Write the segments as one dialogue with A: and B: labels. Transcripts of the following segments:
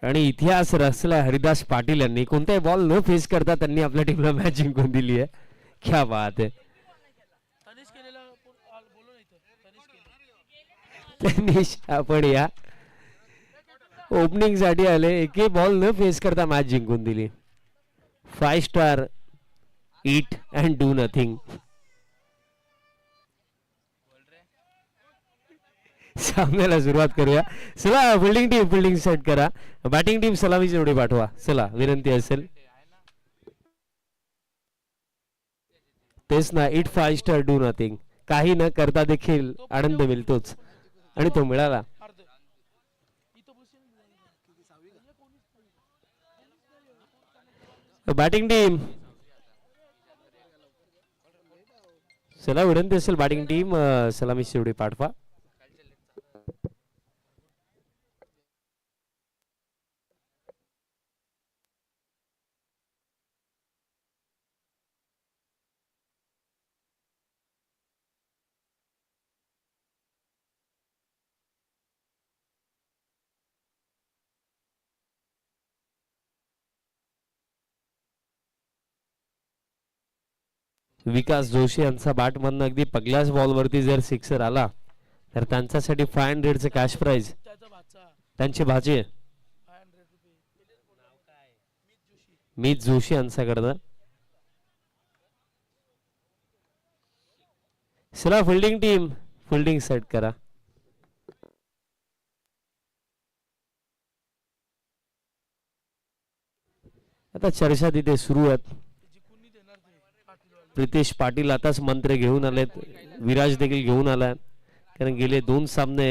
A: आणि इतिहास रचला हरिदास पाटील यांनी. कोणताही बॉल न फेस करता त्यांनी आपल्या टीमला मॅच जिंकून दिली आहे. क्या बात आहे. तनिष आपण या ओपनिंग साठी आले. एकही बॉल न फेस करता मॅच जिंकून दिली. 5 star eat and do nothing. सामन्याला सुरुवात करूया. चला फिल्डिंग सेट करा. बॅटिंग टीम सलामीची जोडी पाठवा. चला विनंती असेल तेच ना. It 5 star do nothing. काही न करता देखील आनंद मिळतोच आणि तो मिळाला. बॅटिंग टीम चला विनंती असेल बॅटिंग टीम सलामीची जोडी पाठवा. विकास जोशी यांचा बॅटमधनं अगदी पहिल्याच बॉलवरती जर सिक्सर आला तर त्यांच्यासाठी 500चं कॅश प्राइज त्यांचे भाचे मीत जोशी यांच्याकडनं. चला फिल्डिंग टीम फिल्डिंग सेट करा. आता चर्चा तिथे सुरू आहेत. प्रितेश पाटील आताच मंत्र घेऊन आलेत. विराज देखील घेऊन आलाय. कारण गेले 2 सामने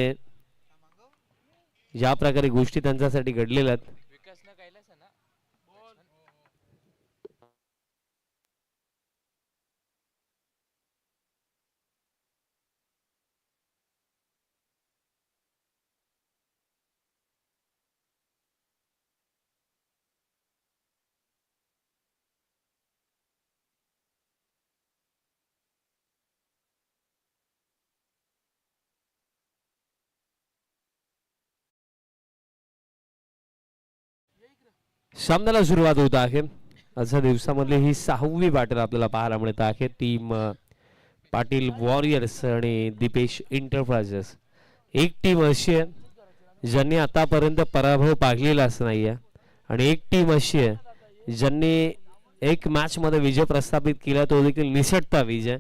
A: ज्या प्रकारे गोष्टी त्यांच्यासाठी घडलेल्या आहेत. सामन्याला सुरुवात होत आहे. आजच्या दिवसामधली ही 6वी बॅटल आपल्याला पाहायला मिळत आहे. टीम पाटील वॉरियर्स आणि दीपेश इंटरप्राइजेस. एक टीम अशी आहे ज्यांनी आतापर्यंत पराभव पाहिलेलाच नाहीये आणि एक टीम अशी आहे ज्यांनी एक मॅच मध्ये विजय प्रस्थापित केला तो देखील निसटता विजय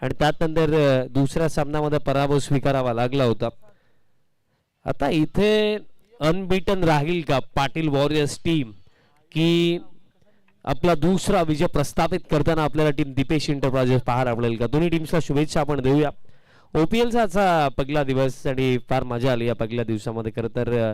A: आणि त्यानंतर दुसऱ्या सामन्यामध्ये पराभव स्वीकारावा लागला होता. आता इथे अनबीटन राहील का पाटील वॉरियर्स टीम की आपला दुसरा विजय प्रस्थापित करताना आपल्याला टीम दीपेश इंटरप्राइजेस पाहायला मिळेल का? दोन्ही टीम्सला शुभेच्छा आपण देऊया. ओपीएलचा आजचा पहिला दिवस आणि फार मजा आली या पहिल्या दिवसामध्ये. खरं तर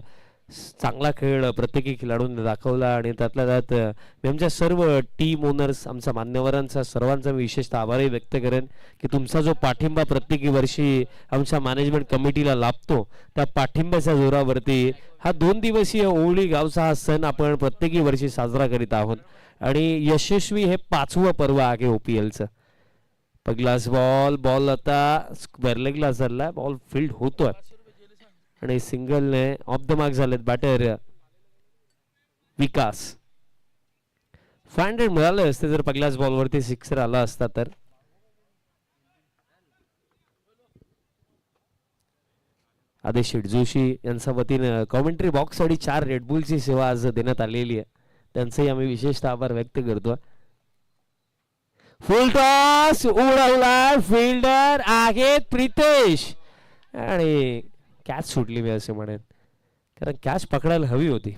A: चांगला खेळ प्रत्येकी खेळाडूंनी दाखवला आणि त्यातल्या त्यात मी आमच्या सर्व टीम ओनर्स आमच्या मान्यवरांचा सर्वांचा मी विशेषतः आभारही व्यक्त करेन की तुमचा जो पाठिंबा प्रत्येकी वर्षी आमच्या मॅनेजमेंट कमिटीला लाभतो त्या पाठिंब्याच्या जोरावरती हा 2 दिवसीय ओवळी गावचा हा सण आपण प्रत्येकी वर्षी साजरा करीत आहोत आणि यशस्वी हे 5वं पर्व आहे ओपीएलचं. पहिलाच बॉल आता स्क्वेअर लेगला चाललाय. बॉल फील्ड होतोय आणि सिंगलने ऑफ द मार्क झालेत बॅटर विकास. 500 मिळाले असते जर पहिल्याच बॉलवरती सिक्सर आला असता तर. आदेश जोशी यांच्या वतीने कॉमेंट्री बॉक्स साठी 4 रेडबुलची सेवा आज देण्यात आलेली आहे. त्यांचेही आम्ही विशेषतः आभार व्यक्त करतो. फुल टॉस उडवला. फिल्डर आहेत प्रितेश आणि कॅच सुटली मी असे म्हणेन कारण कॅच पकडायला हवी होती.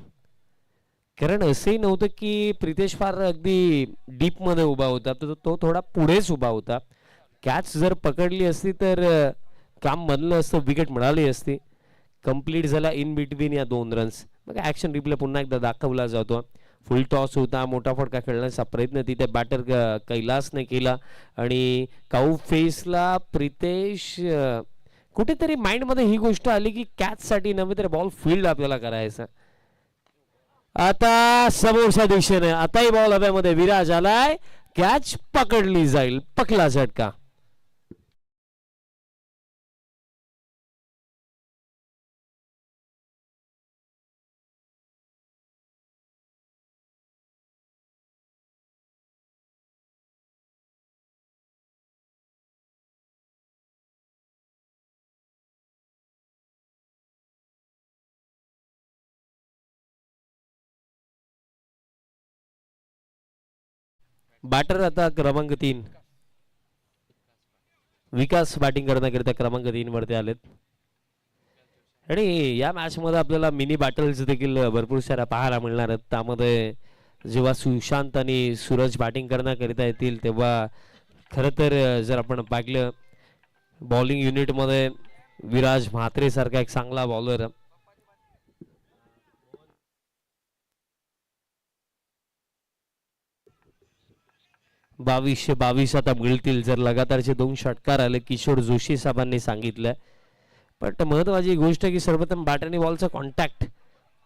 A: कारण असंही नव्हतं की प्रितेश फार अगदी डीप मध्ये उभा होता. तो थोडा पुढेच उभा होता. कॅच जर पकडली असती तर काम बनलं असतं. विकेट मिळाली असती. कंप्लीट झाला इन बिटवीन या 2 रन्स. मग ऍक्शन रिप्ले पुन्हा एकदा दाखवला जातो. फुल टॉस होता. मोठा फटका खेळण्याचा प्रयत्न तिथे बॅटर कैलासने केला आणि काऊ फेसला प्रितेश कुठेतरी माइंड मध्ये ही गोष्ट आली की कॅच साठी नव्हे तर बॉल फील्ड आपल्याला करायचा. आता समोरच्या दिशेने आताही बॉल हव्यामध्ये. विराज आलाय. कॅच पकडली जाईल. पकला झटका. बॅटर आता क्रमांक 3 विकास बॅटिंग करण्याकरिता क्रमांक 3 वरती आलेत. आणि या मॅच मध्ये आपल्याला मिनी बॅटल्स देखील भरपूर साऱ्या पाहायला मिळणार आहेत. त्यामध्ये जेव्हा सुशांत आणि सूरज बॅटिंग करण्याकरिता येतील तेव्हा खरं तर जर आपण पाहिलं बॉलिंग युनिटमध्ये विराज म्हात्रे सारखा एक चांगला बॉलर 2222 आता मिळतील जर लगातारचे 2 षटकार आले. किशोर जोशी साहेबांनी सांगितलं. पण महत्वाची गोष्ट की सर्वप्रथम बॅट आणि बॉलचा कॉन्टॅक्ट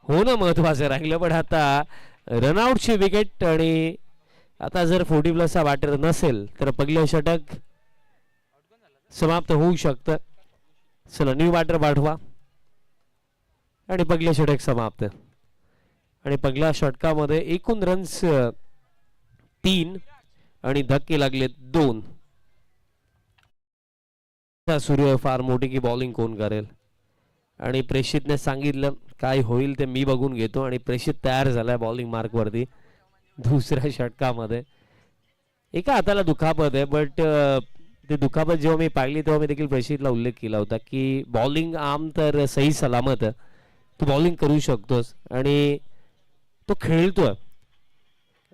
A: होणं महत्वाचं राहिलं. पण आता रनआउटची विकेट आणि आता जर 40+ बॅटर नसेल तर पहिलं षटक समाप्त होऊ शकतं. चला न्यू बॅटर पाठवा आणि पहिलं षटक समाप्त. आणि पहिल्या षटकामध्ये एकूण रन्स 3 आणि धक्के लागले 2. सूर्य फार मोठी की बॉलिंग कोण करेल आणि प्रेषितने सांगितलं काय होईल ते मी बघून घेतो आणि प्रेषित तयार झालाय बॉलिंग मार्क वरती. दुसऱ्या षटकामध्ये एका हाताला दुखापत आहे. बट ते दुखापत जेव्हा मी पाहिली तेव्हा मी देखील प्रेषितला उल्लेख केला होता की बॉलिंग आर्म तर सही सलामत आहे. तू बॉलिंग करू शकतोस आणि तो खेळतोय.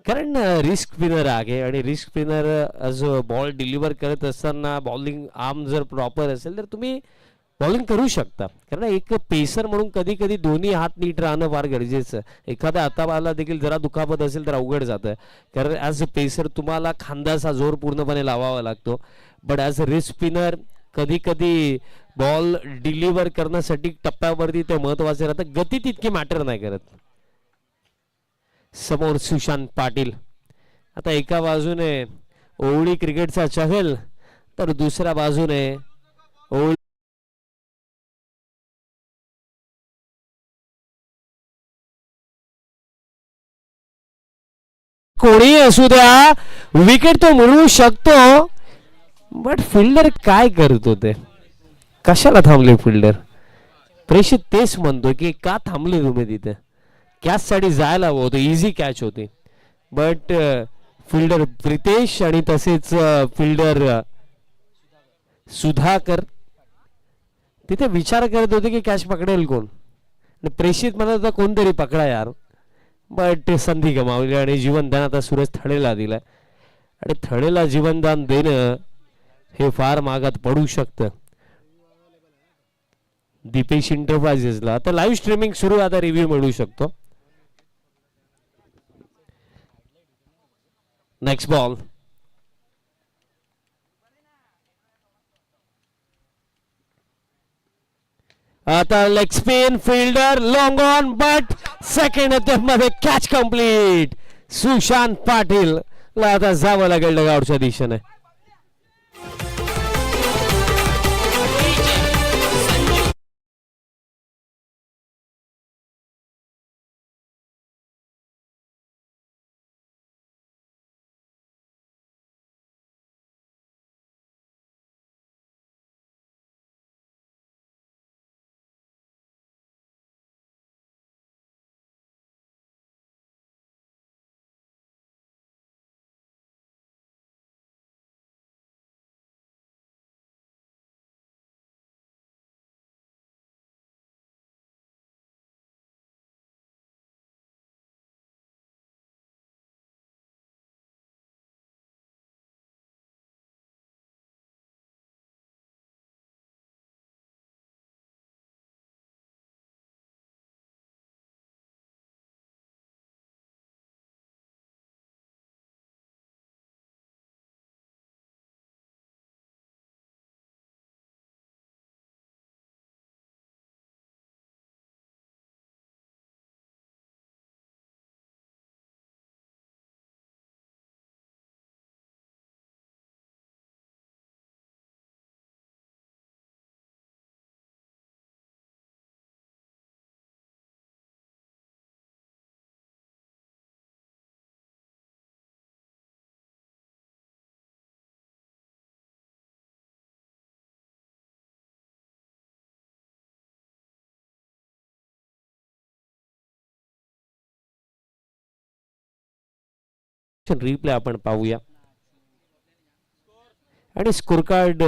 A: कारण रिस्क स्पिनर आहे आणि रिस्क स्पिनर जो बॉल डिलिव्हर करत असताना बॉलिंग आर्म जर प्रॉपर असेल तर तुम्ही बॉलिंग करू शकता. कारण एक पेसर म्हणून कधी कधी दोन्ही हात नीट राहणं फार गरजेचं आहे. एखाद्या हाताला देखील जरा दुखापत असेल तर अवघड जातं. कारण ॲज अ पेसर तुम्हाला खांद्याचा जोर पूर्णपणे लावावा लागतो. But as a risk spinner कधी कधी बॉल डिलिव्हर करण्यासाठी टप्प्यावरती ते महत्वाचे राहतं. गती तितकी मॅटर नाही करत. समोर सुशांत पाटील आता एका बाजूने ओवळी क्रिकेटचा चहल तर दुसऱ्या बाजूने ओवळी कोणी असू द्या विकेट तो मिळवू शकतो. बट फिल्डर काय करत होते कशाला थांबले फिल्डर. प्रेषित तेच म्हणतो की का थांबले तुम्ही तिथे. कॅच साठी जायला हवं होतं इझी कॅच होती. बट फिल्डर प्रितेश आणि तसेच फिल्डर सुधाकर तिथे विचार करत होते की कॅच पकडेल कोण. प्रेषित म्हणत होता कोणतरी पकडा यार. बट संधी गमावली आणि जीवनदान आता सूरज थडेला दिलाय. आणि थडेला जीवनदान देणं हे फार मागात पडू शकतं. दीपेश इंटरप्राइजेसला आता लाईव्ह स्ट्रीमिंग सुरू आता रिव्ह्यू मिळू शकतो. नेक्स्ट बॉल आता leg spin fielder long on but second attempt मध्ये कॅच कंप्लीट. सुशांत पाटील ला आता जावं लागेल डगआउटच्या दिशेने. रिप्ले आपण पाहूया. आणि स्कोर कार्ड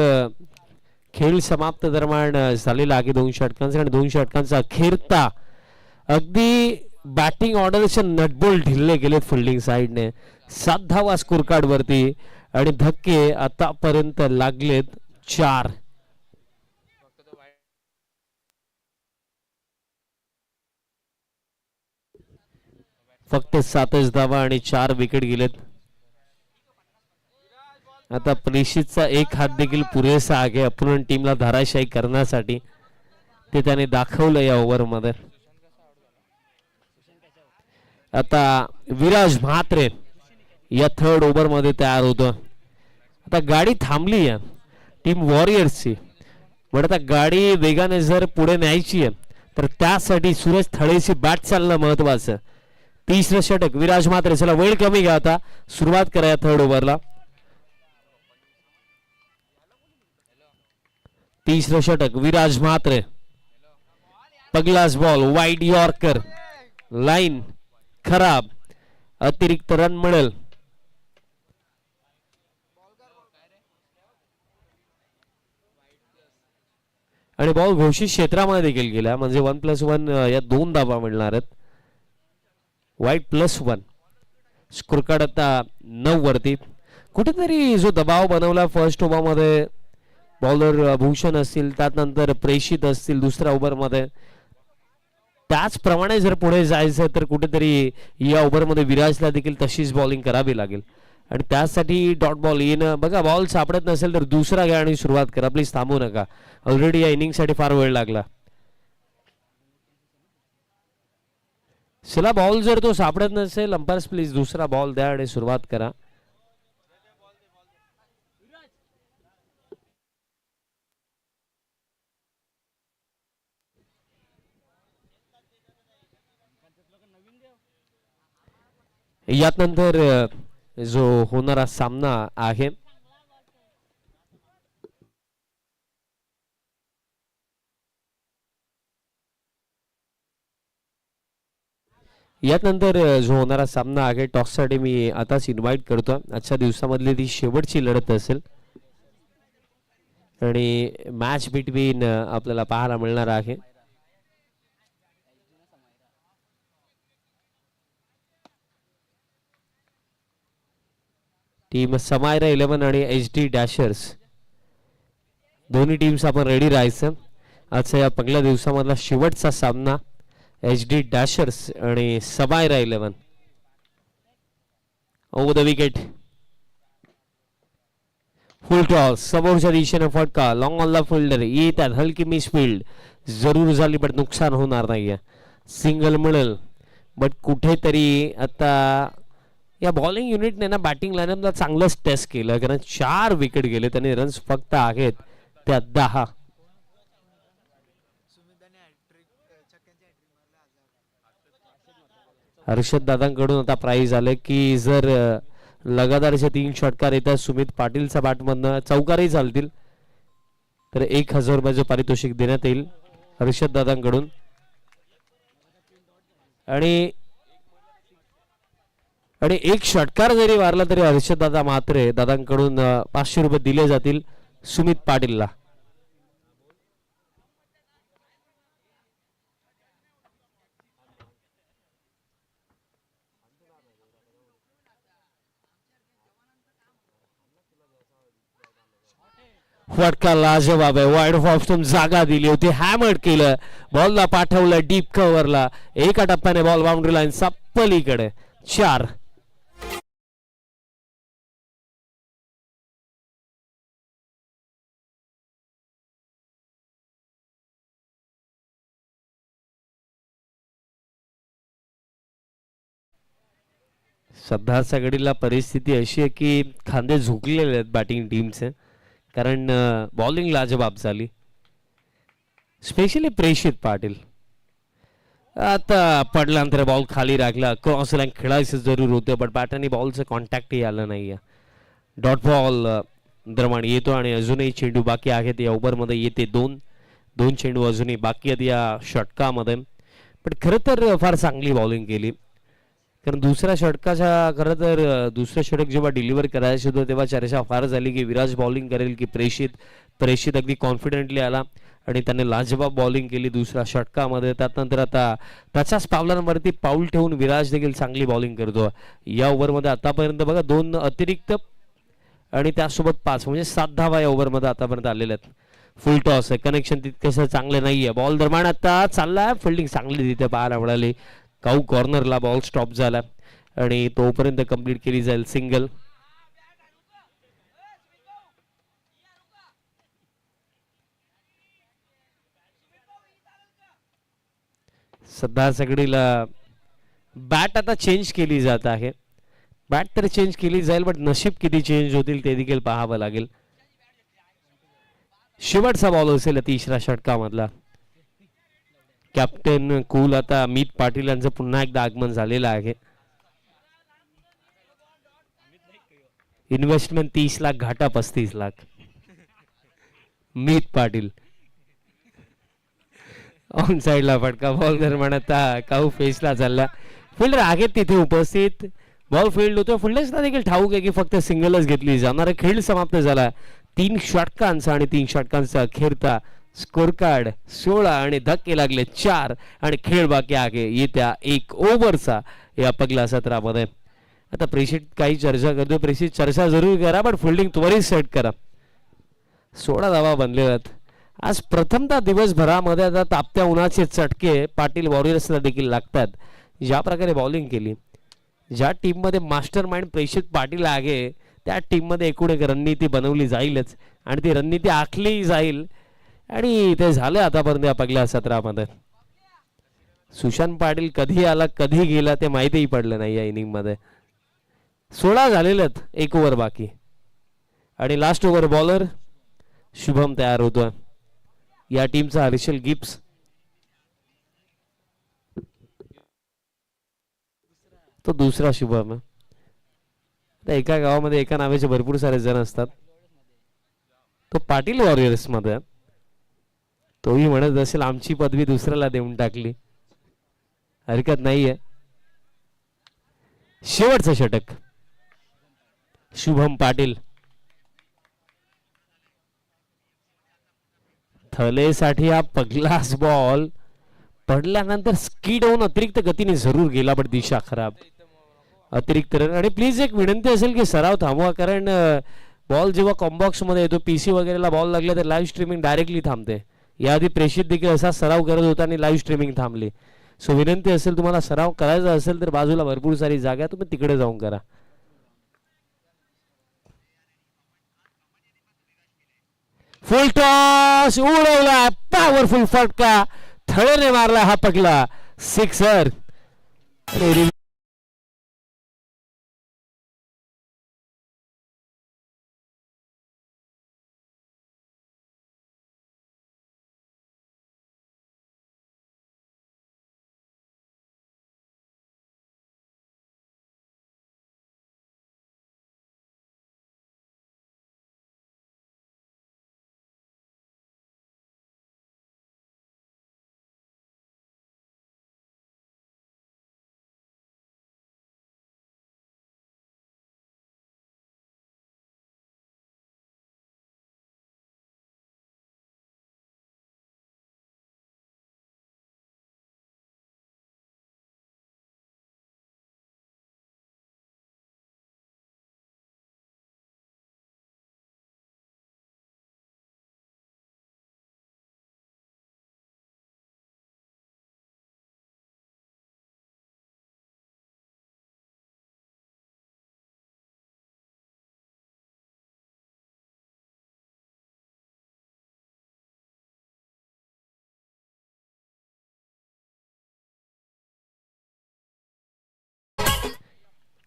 A: खेळ समाप्त दरम्यान झालेला आहे 2 षटकांचा. आणि 2 षटकांचा अखेरता अगदी बॅटिंग ऑर्डरचे नटबोल्ट ढिल्ले गेलेत फिल्डिंग साइडने. 7 धावा स्कोर कार्ड वरती आणि धक्के आतापर्यंत लागलेत 4. फक्त 7च धावा आणि 4 विकेट गेलेत. आता प्रेषितचा एक हात देखील पुरेसा आहे अपोनंट टीमला धाराशाही करण्यासाठी. ते त्याने दाखवलं या ओव्हरमध्ये. आता विराज म्हात्रे या थर्ड ओव्हर मध्ये तयार होतो. आता गाडी थांबली आहे टीम वॉरियर्सची. पण आता गाडी वेगाने जर पुढे न्यायची आहे तर त्यासाठी सूरज थळेची बॅट चालणं महत्वाचं. 30रं षटक विराज म्हात्रे. चला वेळ कमी घ्या आता सुरुवात करा या थर्ड ओव्हरला. 30रं षटक विराज म्हात्रे. पगलास बॉल वाईड यॉर्कर. लाईन खराब. अतिरिक्त रन मिळेल. आणि बॉल घोषित क्षेत्रामध्ये देखील गेला म्हणजे 1+1 या 2 धावा मिळणार आहेत. वाईड +1. स्कोर कार्ड आता 9 वरती. कुठेतरी जो दबाव बनवला फर्स्ट ओव्हर मध्ये बॉलर भूषण असतील त्यानंतर प्रेषित असतील दुसऱ्या ओव्हर मध्ये त्याचप्रमाणे जर पुढे जायचं तर कुठेतरी या ओव्हरमध्ये विराजला देखील तशीच बॉलिंग करावी लागेल. आणि त्यासाठी डॉट बॉल येणं बघा. बॉल सापडत नसेल तर दुसरा घ्या आणि सुरुवात करा. प्लीज थांबू नका. ऑलरेडी या इनिंगसाठी फार वेळ लागला. चला बॉल जर तो सापडत नसेल अंपायर्स प्लीज दुसरा बॉल द्या आणि सुरुवात करा. यानंतर जो होणारा सामना आहे टॉससाठी मी आताच इन्व्हाइट करतो. आजच्या दिवसामधली ती शेवटची लढत असेल आणि मॅच बिटवीन आपल्याला पाहायला मिळणार आहे. टीम समायरा 11 आणि HD डॅशर्स दोन्ही टीम्स आपण रेडी राहायचं. आजच्या या पहिल्या दिवसामधला शेवटचा सामना HD डॅशर्स आणि Samaira 11. Over the wicket. Full toss समोरच्या दिशेने फटका. लॉंग ऑन द फिल्डर येतात. हलकी मिस फील्ड जरूर झाली पण नुकसान होणार नाहीये. सिंगल मिळेल बट कुठेतरी आता या बॉलिंग युनिटने ना बॅटिंग लाईनअपला चांगलंच टेस्ट केलं कारण 4 विकेट गेले. त्याने रन्स फक्त आहेत त्या 10. हर्षद दादांकडून आता प्राइज आले की जर लगातारचे 3 षटकार येतात सुमित पाटीलचा बॅटमधनं चौकारही चालतील तर 1000 रुपयाचं पारितोषिक देण्यात येईल हर्षद दादांकडून. आणि 1 षटकार जरी मारला तरी हर्षद दादा म्हात्रे दादांकडून 500 रुपये दिले जातील सुमित पाटीलला. फटका लाजवाब आहे. वाईड ऑप्शन जागा दिली होती. हॅमर्ड केलं. बॉलला पाठवलं डीप कव्हरला. एका टप्प्याने बॉल बाउंड्री लाईन पलीकडे 4. सध्याच्या घडीला परिस्थिती अशी आहे की खांदे झुकलेले आहेत बॅटिंग टीमचे कारण बॉलिंग लाजवाब झाली. स्पेशली प्रेषित पाटील आता पडल्यानंतर बॉल खाली राखला. क्रॉस लाईन खेळायचं जरूर होतं पण बॅटनी बॉलचं कॉन्टॅक्टही आलं नाहीये. डॉट बॉल दरम्यान येतो आणि अजूनही चेंडू बाकी आहेत या ओव्हरमध्ये. येते 2 चेंडू अजूनही बाकी आहेत या षटकामध्ये. पण खरं तर फार चांगली बॉलिंग केली कारण दुसऱ्या षटकाच्या खरं तर दुसरं षटक जेव्हा डिलिव्हर करायचं होतं तेव्हा चर्चा फार झाली की विराज बॉलिंग करेल की प्रेषित अगदी कॉन्फिडेंटली आला आणि त्याने लाजवाब बॉलिंग केली दुसऱ्या षटकामध्ये. त्यानंतर आता त्याच्याच पावलांवरती पाऊल ठेवून विराज देखील चांगली बॉलिंग करतो. या ओव्हरमध्ये आतापर्यंत बघा 2 अतिरिक्त आणि त्यासोबत 5 म्हणजे 7 धावा या ओव्हरमध्ये आतापर्यंत आलेल्या आहेत. फुल टॉस आहे, कनेक्शन तितकंसं चांगलं नाहीये. बॉल दरम्यान आता चाललाय, फिल्डिंग चांगली तिथे पाहायला मिळाली. काऊ कॉर्नरला बॉल स्टॉप झाला आणि तोपर्यंत कंप्लीट केली जाईल सिंगल. सध्या सगळीला बॅट आता चेंज केली जात आहे. बॅट तर चेंज केली जाईल बट नशीब किती चेंज होतील ते देखील पाहावं लागेल. शेवटचा बॉल असेल तिसऱ्या षटकामधला. कॅप्टन कूल आता अमित पाटील यांचं पुन्हा एकदा आगमन झालेलं आहे. इन्व्हेस्टमेंट 30 लाख, घाटा 35 लाख. मीत पाटील ऑन साइडला फटका. बॉल दरम्यान आता काऊ फेसला चालला. फिल्डर आहेत तिथे उपस्थित. बॉल फील्ड होतो. फिल्डर्सला देखील ठाऊक आहे की फक्त सिंगलच घेतली जाणार. खेळ समाप्त झाला 3 षटकांचा आणि 3 षटकांचा अखेरता स्कोर कार्ड 16 आणि धक्के लागले 4 आणि खेळ बाकी आहे येत्या 1 ओव्हरचा या पहिल्या सत्रामध्ये. आता प्रेषित काही चर्चा करतो. प्रेषित चर्चा जरूर करा बट फिल्डिंग त्वरित सेट करा. 16 धावा बनलेल्या आज प्रथमतः दिवसभरामध्ये. आता तापत्या उन्हाचे चटके पाटील वॉरियर्सला देखील लागतात. ज्या प्रकारे बॉलिंग केली, ज्या टीममध्ये मास्टर माइंड प्रेषित पाटील आहे त्या टीममध्ये एकूण एक रणनीती बनवली जाईलच आणि ती रणनीती आखली जाईल आणि ते झालं आतापर्यंत या पहिल्या सत्रामध्ये. सुशांत पाटील कधी आला कधी गेला ते माहितीही पडलं नाही या इनिंग मध्ये. 16 झालेलेत, 1 ओव्हर बाकी आणि लास्ट ओव्हर बॉलर शुभम तयार होतोय. या टीमचा हर्षल गिब्स. तो दुसरा शुभम आहे. एका गावामध्ये एका नावाचे भरपूर सारे जण असतात. तो पाटील वॉरियर्स मध्ये तोही म्हणत असेल आमची पदवी दुसऱ्याला देऊन टाकली. हरकत नाहीये. शेवटचं षटक शुभम पाटील. थलेसाठी हा पहिलाच बॉल पडल्यानंतर स्कीड होऊन अतिरिक्त गतीने जरूर गेला पण दिशा खराब. अतिरिक्त रन. आणि प्लीज एक विनंती असेल की सराव थांबवा कारण बॉल जेव्हा कॉम्बॉक्स मध्ये येतो पीसी वगैरेला बॉल लागला तर लाईव्ह स्ट्रीमिंग डायरेक्टली थांबते. याआधी प्रेषित देखील असा सराव करत होता आणि लाईव्ह स्ट्रीमिंग थांबली. सो विनंती असेल तुम्हाला सराव करायचा असेल तर बाजूला भरपूर सारी जागा तुम्ही तिकडे जाऊन करा. फुल टॉस उडवला. पॉवरफुल फटका थळेने मारला हा पगला सिक्सर.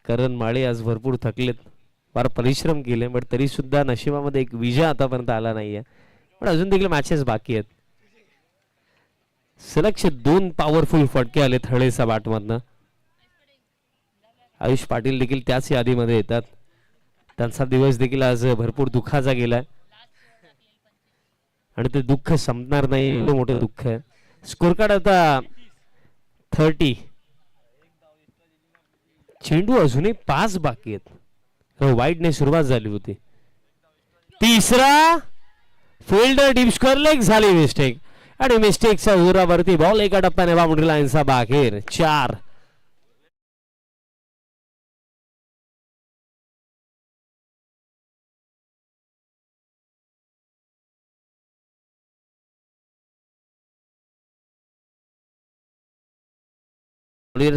A: करण माळे आज भरपूर थकलेत, फार परिश्रम केले पण तरी सुद्धा नशिबामध्ये एक विजय आतापर्यंत आला नाहीये. पण अजून देखील मॅचेस बाकी आहेत. सलगचे 2 पॉवरफुल फटके आले थळेचा बॅटमधनं. आयुष पाटील देखील त्याच यादीमध्ये येतात. त्यांचा दिवस देखील आज भरपूर दुःखाचा गेलाय आणि ते दुःख संपणार नाही एवढं मोठं दुःख आहे. स्कोर कार्ड आता 30. चेंडू अजूनही 5 बाकी आहेत. वाईडने सुरुवात झाली होती. तिसरा फिल्डर डीप स्क्वेअर लेग झाली मिस्टेक आणि मिस्टेकच्या जोरावरती बॉल एका टप्प्याने बाउंड्री लाईनचा बाहेर. 4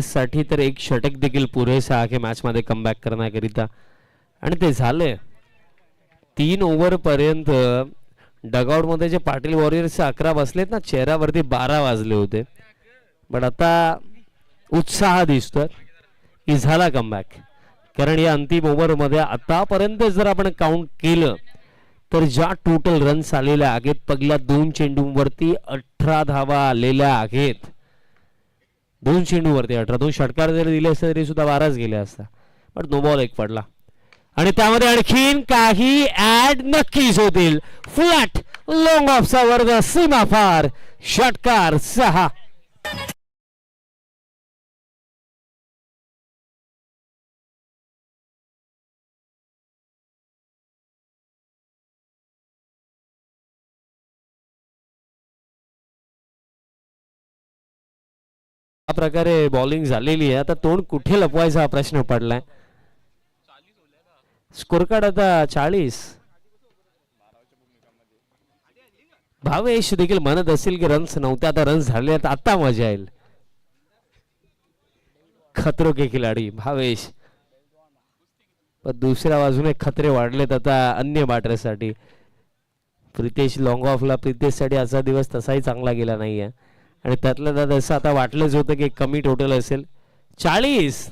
A: साठी तर एक षटक देखील पुरेसा आहे मॅच मध्ये कमबॅक करण्याकरिता आणि ते झाले. 3 ओव्हर पर्यंत डगआउट मध्ये जे पाटील वॉरियर्स 11 बसलेत ना, चेहऱ्यावरती 12 वाजले होते. पण आता उत्साह दिसतोय की झाला कमबॅक. कारण या अंतिम ओव्हर मध्ये आतापर्यंत जर आपण काउंट केलं तर ज्या टोटल रन्स आलेल्या आहेत, पहिल्या 2 चेंडूंवरती 18 धावा आलेल्या आहेत. 2 चेंडूवरती 18. 2 षटकार जरी दिले असते तरी सुद्धा 12च गेले असता. पण नो बॉल एक पडला आणि त्यामध्ये आणखीन काही ऍड नक्कीच होतील. फ्लॅट लॉंग ऑफचा वर्ग सीमा फार. षटकार 6. प्रकारे बॉलिंग झालेली आहे. आता तोंड कुठे लपवायचा हा प्रश्न पडलाय. स्कोर कार्ड आता 40. भावेश देखील म्हणत असेल की रन्स नव्हते, आता रन्स झाले, आता मजा येईल. खतरो के खिलाडी भावेश. पण दुसऱ्या बाजूने खतरे वाढलेत आता अन्य बॅटरसाठी. प्रितेश लॉंग ऑफला. प्रितेशसाठी आजचा दिवस तसाही चांगला गेला नाहीये आणि त्यातलं त्यात असं आता वाटलंच होतं की कमी टोटल असेल. 40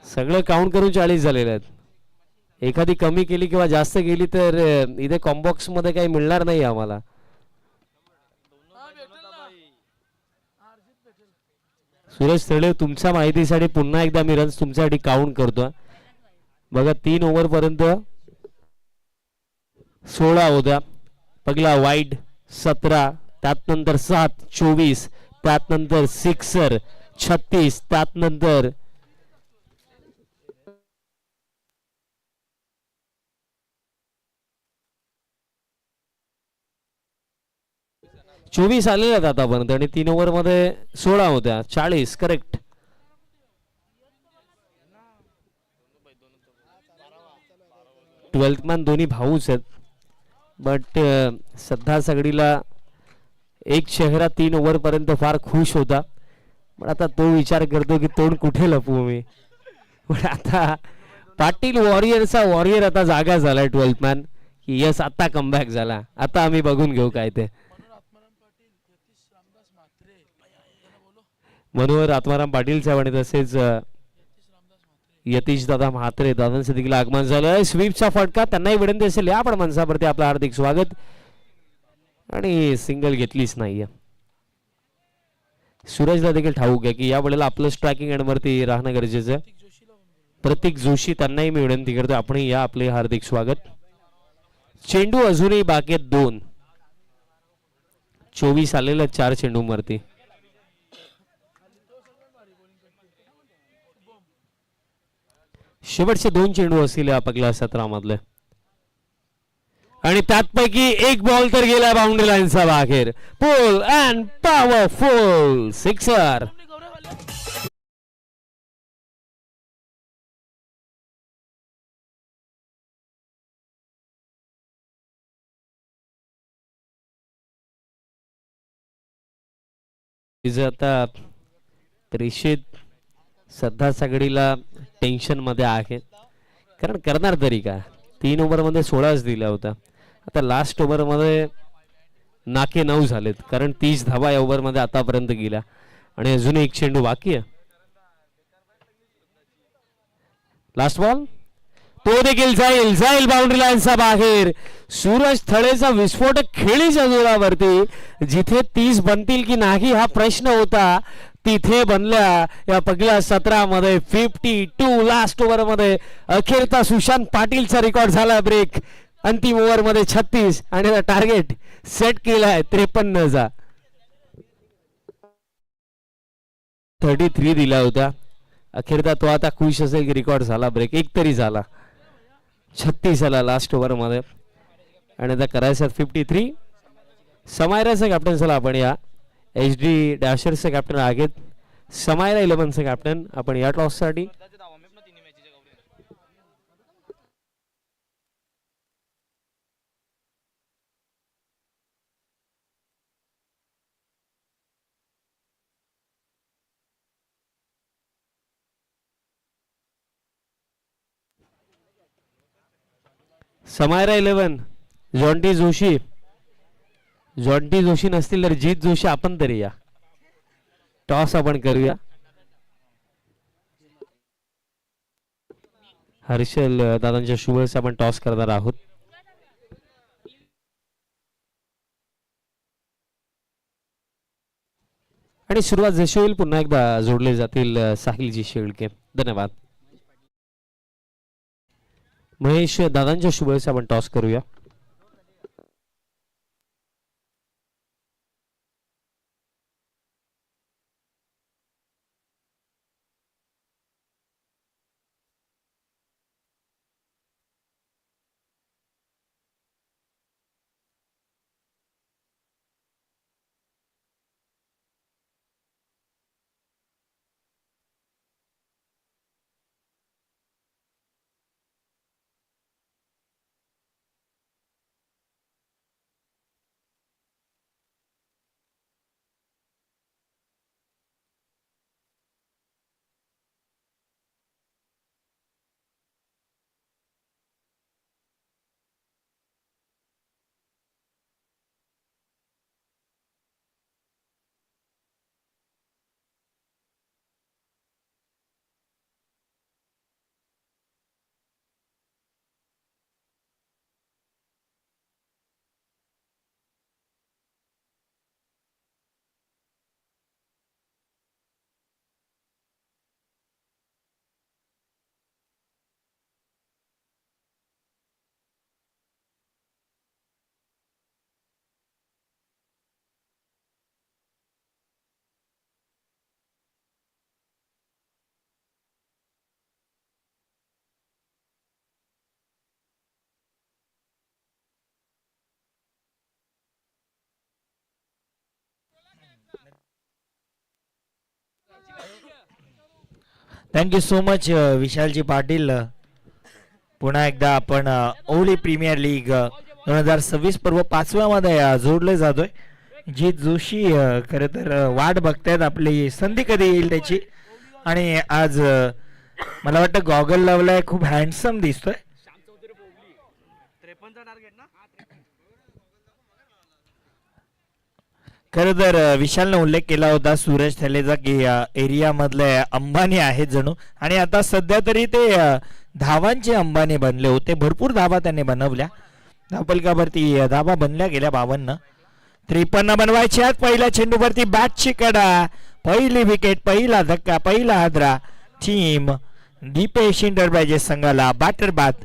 A: सगळं काउंट करून 40 झालेले आहेत. एखादी कमी केली किंवा जास्त गेली तर इथे कॉम्बॉक्स मध्ये काही मिळणार नाही आम्हाला. सुरेश तळे, तुमच्या माहितीसाठी पुन्हा एकदा मी रन्स तुमच्यासाठी काउंट करतो. बघा 3 ओव्हर पर्यंत 16 होत्या. पहिला वाईड 17, त्यात नंतर 7 24, त्यात नंतर सिक्सर 36, त्यात नंतर 24 आलेले आहेत आतापर्यंत आणि 3 ओव्हर मध्ये 16 होत्या. 40 करेक्ट. ट्वेल्थ मॅन दोन्ही भाऊच आहेत. बट सध्या सगळीला एक चेहरा 3 ओव्हर पर्यंत फार खुश होता. पण आता तो विचार करतो की तोंड कुठे लपवू मी. पण आता पाटील वॉरियरचा वॉरियर आता जागा झालाय 12th मॅन की यस आता कमबॅक झाला. आता आम्ही बघून घेऊ काय ते. मनोहर आत्माराम पाटील साहेब आणि तसेच यतीश दादा म्हात्रे दादांचं देखील आगमन झालं. स्वीपचा फटका त्यांनाही विनंती असेल या पण माणसावरती आपलं हार्दिक स्वागत. आणि सिंगल घेतलीच नाहीये. सूरजला देखील ठाऊक आहे की या वेळेला आपलं स्ट्रायकिंग एंडवरती राहणं गरजेचं आहे. प्रतीक जोशी त्यांनाही मी विनंती करतो आपण या आपले हार्दिक स्वागत. चेंडू अजूनही बाकी आहेत 2. 24 आलेलं 4 चेंडूंवरती. शेवटचे 2 चेंडू असतील या पहिल्या 17 मधले आणि त्यातपैकी एक बॉल तर गेला बाउंड्री लाईनचा बाहेर. पुल अँड पॉवरफुल सिक्सर. आता त्रिशेत सध्या सगळीला टेन्शन मध्ये आहे. कारण करणार तरी का. 3 ओव्हर मध्ये 16च दिला होता. आता लास्ट ओव्हर मध्ये नाके 9 झालेत. कारण 30 धावा या ओव्हर मध्ये आतापर्यंत गेल्या आणि अजून एक चेंडू बाकी आहे. लास्ट बॉल तो देखील जाईल जाईल बाउंड्री लाईनचा बाहेर. सूरज थळेचा विस्फोटक खेळीच्या जोरावरती. जिथे 30 बनतील की नाही हा प्रश्न होता तिथे बनल्या या पहिल्या 17 मध्ये 52. लास्ट ओव्हर मध्ये अखेरचा सुशांत पाटीलचा रेकॉर्ड झाला ब्रेक. अंतिम ओव्हर मध्ये 36 आणि टार्गेट सेट केलाय 53चा. 33 दिला होता. अखेरता तो आता खुश असेल की रेकॉर्ड झाला, ब्रेक एक तरी झाला. 36 आला लास्ट ओव्हरमध्ये आणि आता करायचं 53. समायराचं कॅप्टन झाला आपण या HD डॅशर्सचं कॅप्टन आहेत. समायरा 11चं कॅप्टन आपण या टॉससाठी. समायरा 11 जॉन्टी जोशी. जॉन्टी जोशी नसतील तर जीत जोशी आपण तरी या. टॉस आपण करूया. हर्षल दादांच्या शुभर्स आपण टॉस करणार आहोत. आणि सुरुवात जशी होईल पुन्हा एकदा जोडले जातील साहिलजी शेळके. धन्यवाद. महेश दादांच्या शुभेच्छा आपण टॉस करूया.
B: Thank you so much Vishalji Patil. पुन्हा एकदा आपण ओली प्रीमियर लीग 2026 पर्व 5व्या मध्ये जोडले जातोय. जीत जोशी खरं तर वाट बघतायत आपली संधी कधी येईल त्याची. आणि आज मला वाटतं गॉगल लावलाय, खूप हँडसम दिसतोय. खरं तर विशालने उल्लेख केला होता सूरज थलेचा की एरिया मधले अंबानी आहेत जणू. आणि आता सध्या तरी ते धावांचे अंबानी बनले होते. भरपूर धावा त्यांनी बनवल्या. धावपलकावरती धावा बनल्या गेल्या 52. 53 बनवायच्या. पहिल्या चेंडूवरती बॅटची कडा, पहिली विकेट, पहिला धक्का, पहिला हादरा. टीम दीपेश इंटरप्राइजेस संघाला बॅटर बाद.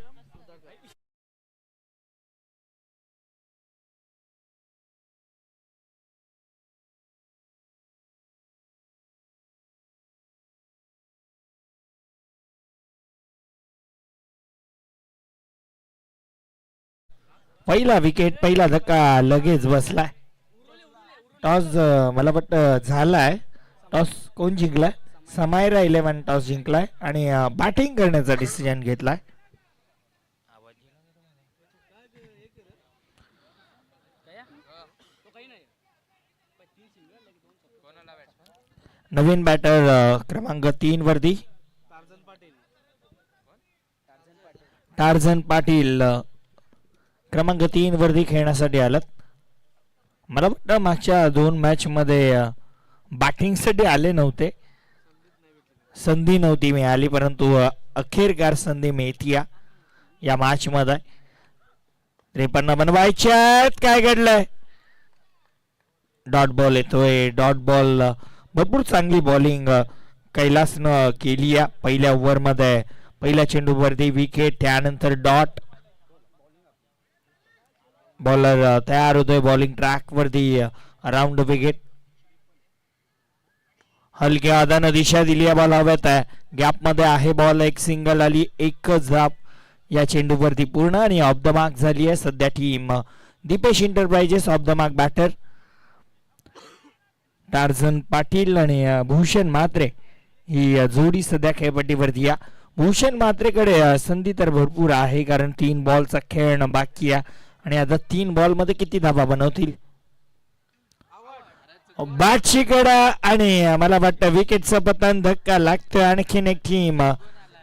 B: पहिला विकेट, पहिला धक्का लगेच बसलाय. टॉस मला वाटतं झालाय. टॉस कोण जिंकलाय? समायरा 11 टॉस जिंकलाय आणि बॅटिंग करण्याचा डिसिजन घेतलाय. नवीन बॅटर क्रमांक 3 वरती टार्झन पाटील क्रमांक 3 वरती खेळण्यासाठी आलात. मला वाटतं मागच्या 2 मॅच मध्ये बॅटिंग साठी आले नव्हते, संधी नव्हती मिळाली, परंतु अखेरकार संधी मिळती या मॅच मध्ये. 53 बनवायच्यात. काय घडलंय? डॉट बॉल येतोय. डॉट बॉल भरपूर चांगली बॉलिंग कैलासनं केली या पहिल्या ओव्हर मध्ये. पहिल्या चेंडूवरती विकेट, त्यानंतर डॉट. बॉलर तयार होतोय बॉलिंग ट्रॅक वरती. Around wicket. हलक्या हातानं दिशा दिली आहे, बॉल हवेत आहे, गॅप मध्ये आहे बॉल, एक सिंगल आली, एकच धाव या चेंडूवरती पूर्ण आणि ऑफ द मार्क झाली आहे सध्या team Deepesh enterprises. Off the mark batter Tarzan Patil आणि भूषण म्हात्रे ही जोडी सध्या खेळपट्टीवरती या. भूषण म्हात्रेकडे संधी तर भरपूर आहे, कारण 3 बॉलचा खेळणं बाकी आहे आणि आता 3 बॉल मध्ये किती धावा बनवतील. बॅटची कडा आणि मला वाटतं विकेटचा पतन, धक्का लागतोय आणखीन एक टीम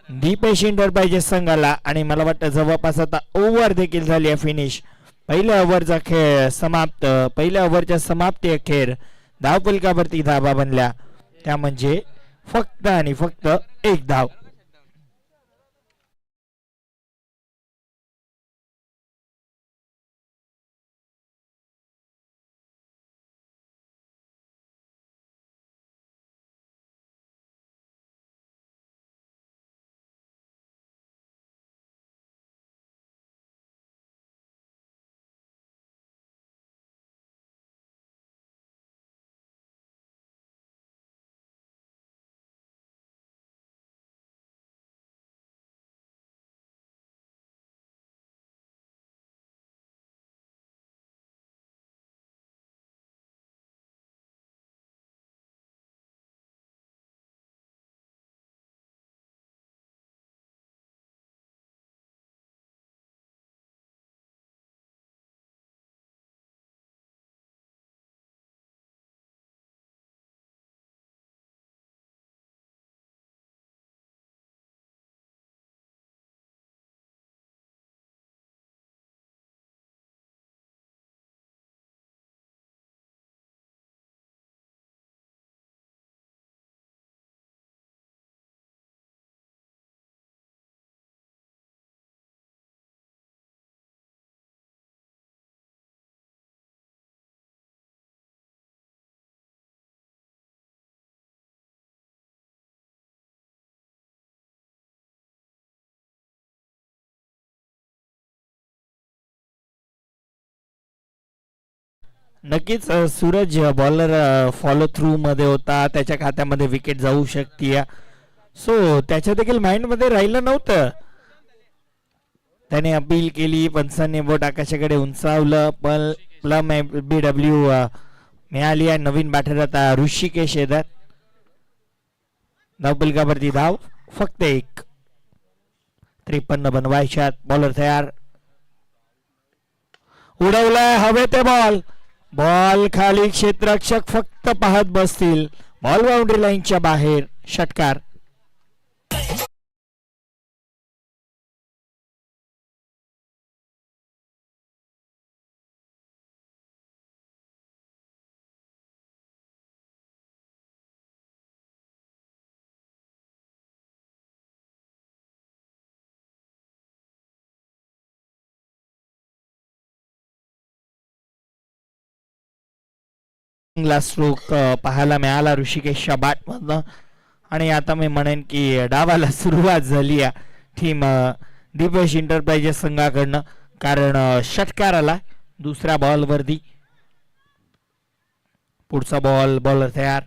B: दीपेश इंटरप्राइजेस संघाला आणि मला वाटतं जवळपास आता ओव्हर देखील झाली आहे फिनिश. पहिल्या ओव्हरचा खेळ समाप्त. पहिल्या ओव्हरच्या समाप्ती अखेर धावफलकावरती धावा बनल्या, त्या म्हणजे फक्त आणि फक्त 1 धाव. नक्कीच सूरज बॉलर फॉलो थ्रू मध्ये होता, त्याच्या खात्यामध्ये विकेट जाऊ शकते, सो त्याच्या देखील माइंड मध्ये राहिलं नव्हतं. त्याने अपील केली, पंचांनी बोट आकाशाकडे उंचावलं, पण प्लम BW मिळाली आहे. नवीन बॅटर आता ऋषिकेश येतात. धावफलकावरती धाव फक्त 1. 53 बनवायच्यात. बॉलर तयार, उडवलाय हवेत बॉल, बॉल खाली, क्षेत्ररक्षक फक्त पाहत बसतील. बॉल बाउंड्री लाईनच्या बाहेर, षटकार. स्ट्रोक पाहायला मिळाला ऋषिकेशच्या बॅट मधनं आणि आता मी म्हणेन की डावाला सुरुवात झाली आहे टीम दीपेश इंटरप्राइजेस संघाकडनं, कारण षटकार आला दुसऱ्या बॉल वरती. पुढचा बॉल, बॉलर तयार,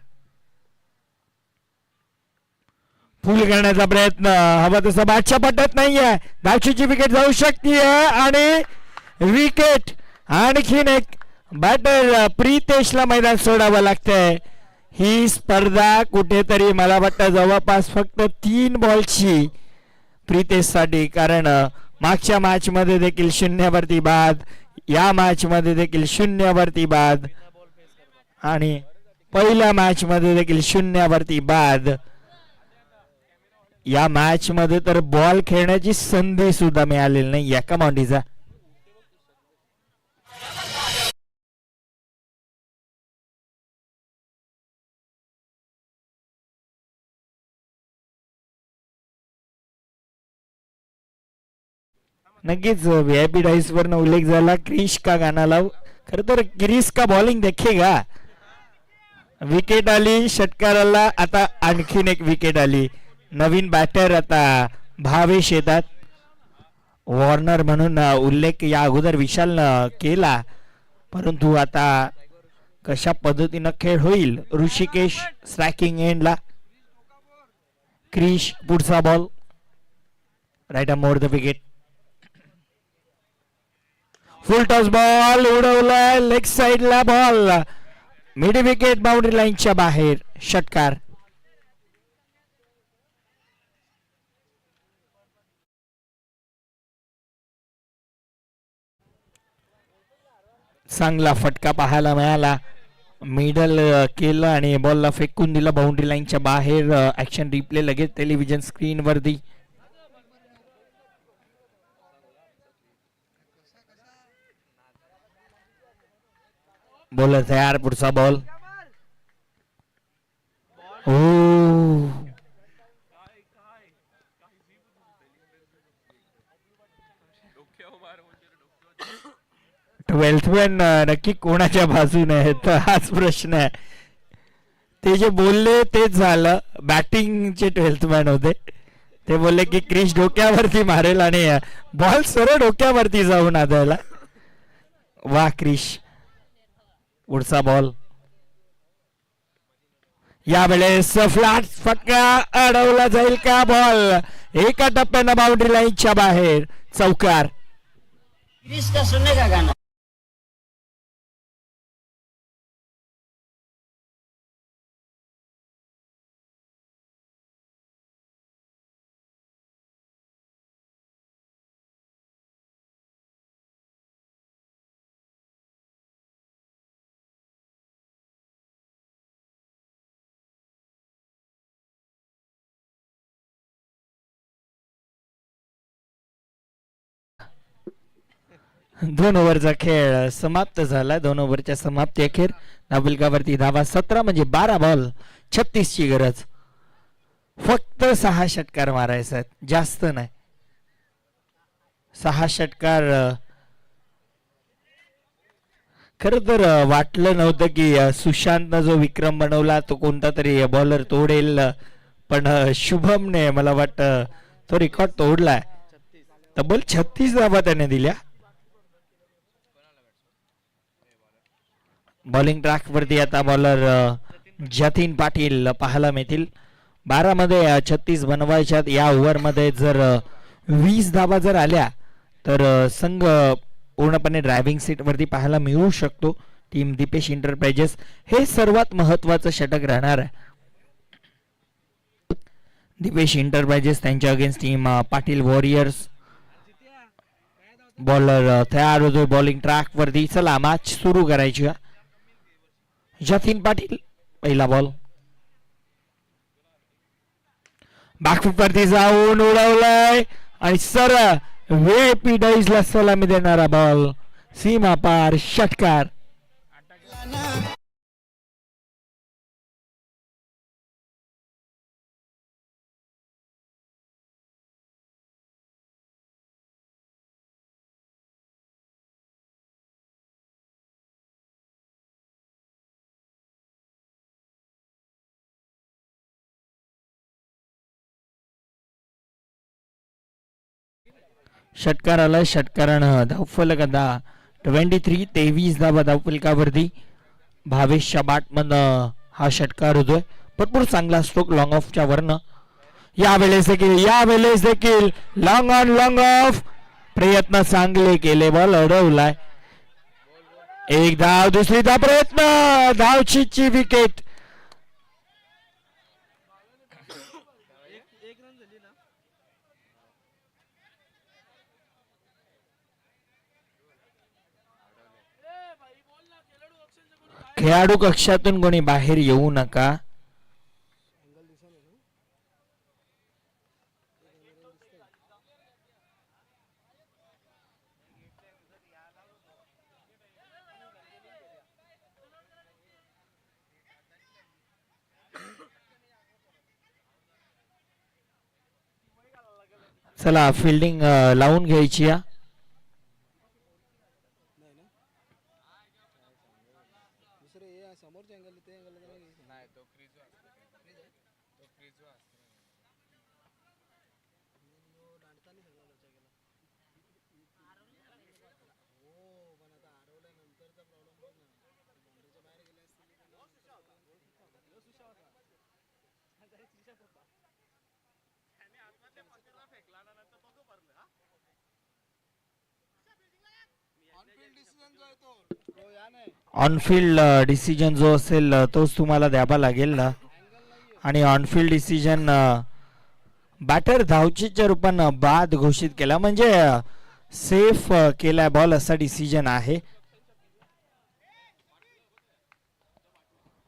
B: फुल करण्याचा प्रयत्न, हवा तसा बॅटच्या पटत नाहीये, धावचीची विकेट जाऊ शकते आणि विकेट. आणखीन एक बॅटर प्रितेशला मैदान सोडावं लागतंय. ही स्पर्धा कुठेतरी मला वाटतं जवळपास फक्त 3 बॉलची प्रितेश साठी, कारण मागच्या मॅच मध्ये देखील 0 वरती बाद, या मॅच मध्ये देखील 0 वरती बाद आणि पहिल्या मॅच मध्ये देखील 0 वरती बाद. या मॅच मध्ये तर बॉल खेळण्याची संधी सुद्धा मिळालेली नाही एका मांडीचा. नक्कीच VIP डाइस वरनं उल्लेख झाला क्रिश का गाना लाव, खर तर क्रिश का बॉलिंग देखेगा. विकेट आली, षटकार आला, आता आणखीन एक विकेट आली. नवीन बॅटर आता भावेश येतात. वॉर्नर म्हणून उल्लेख या अगोदर विशालनं केला, परंतु आता कशा पद्धतीनं खेळ होईल. ऋषिकेश स्ट्रायकिंग एंडला. क्रिश पुढचा ball right more the wicket. Full toss ball उडवलाय लेग साइडला बॉल. मिड विकेट बाउंड्री लाईनच्या बाहेर. षटकार. चांगला फटका पाहायला मिळाला. मिडल केलं आणि बॉलला फेकून दिला बाउंड्री लाईनच्या बाहेर. ऍक्शन रिप्ले लगेच टेलिव्हिजन स्क्रीन वरती. बॉलर तयार. पुढचा बॉल. ओ 12th मॅन नक्की कोणाच्या बाजूने आहे तर हाच प्रश्न आहे. ते जे बोलले तेच झालं. बॅटिंगचे 12th मॅन होते. ते बोलले की क्रिश डोक्यावरती मारेल आणि बॉल सरळ डोक्यावरती जाऊन आदळला. वा क्रिश. पुढचा बॉल. यावेळेस फ्लॅट फटका अडवला जाईल का बॉल. एका टप्प्यानं बाउंड्री लाईनच्या बाहेर. चौकार.
C: क्रिश का सुनने का गाना.
B: दोन ओव्हरचा खेळ समाप्त झाला. 2 ओव्हरच्या समाप्ती अखेर नाबिलकावरती धावा 17 म्हणजे 12 बॉल 36 ची गरज. फक्त 6 षटकार मारायचे आहेत, जास्त नाही. 6 षटकार. खर तर वाटलं नव्हतं की सुशांतनं जो विक्रम बनवला तो कोणता तरी बॉलर तोडेल, पण शुभमने मला वाटतं तो रेकॉर्ड तोडलाय. तब्बल 36 धावा त्याने दिल्या. बॉलिंग ट्रॅक वरती आता बॉलर जतीन पाटील पाहायला मिळतील. 12 मध्ये 36 बनवायच्यात. या ओव्हर मध्ये जर 20 धावा जर आल्या तर संघ पूर्णपणे ड्रायव्हिंग सीट वरती पाहायला मिळू शकतो. टीम दीपेश इंटरप्राइजेस हे सर्वात महत्वाचं षटक राहणार आहे. दीपेश इंटरप्राइजेस त्यांच्या against team Patil warriors. Bowler तयार होतो बॉलिंग ट्रॅक वरती. चला मॅच सुरू करायची. जतीन पाटील पहिला बॉल. बॅकफूट वरती जाऊन उडवलाय आणि सर व्हीआयपी डाईजला सलामी देणारा बॉल. सीमा पार. षटकार. षटकाराला षटकारानं धावफलक आता 23 23 धावा धावफलकावरती. भावेशच्या बॅटमधनं हा षटकार होतोय. भरपूर चांगला स्ट्रोक लॉंग ऑफच्या वरनं. यावेळेस देखील लॉंग ऑन लॉंग ऑफ. प्रयत्न चांगले केले. बॉल अडवलाय. एक धाव. दुसरी धाव. प्रयत्न. धावचीची विकेट. खेळाडू कक्षातून कोणी बाहेर येऊ नका. चला फिल्डिंग लावून घ्यायची. ऑनफिल्ड डिसिजन जो असेल तोच तुम्हाला द्यावा लागेल. आणि ऑनफिल्ड डिसिजन बॅटर धावचीच्या रूपानं बाद घोषित केला, म्हणजे सेफ केला बॉल असा डिसिजन आहे.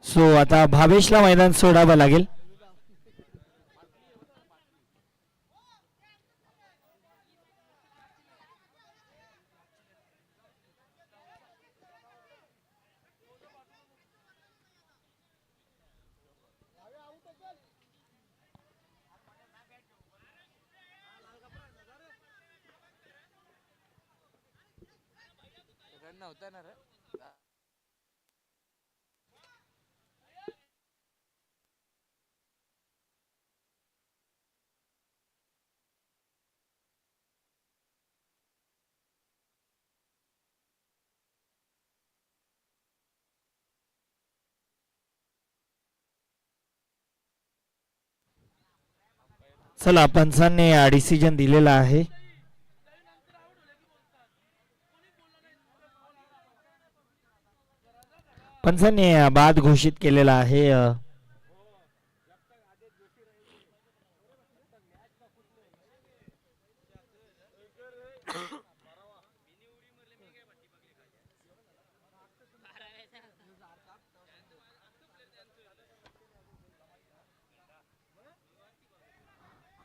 B: सो आता भावेशला मैदान सोडावं लागेल. चला, पंचांनी डिसिजन दिलेला आहे. पंचांनी बाद घोषित केलेला आहे.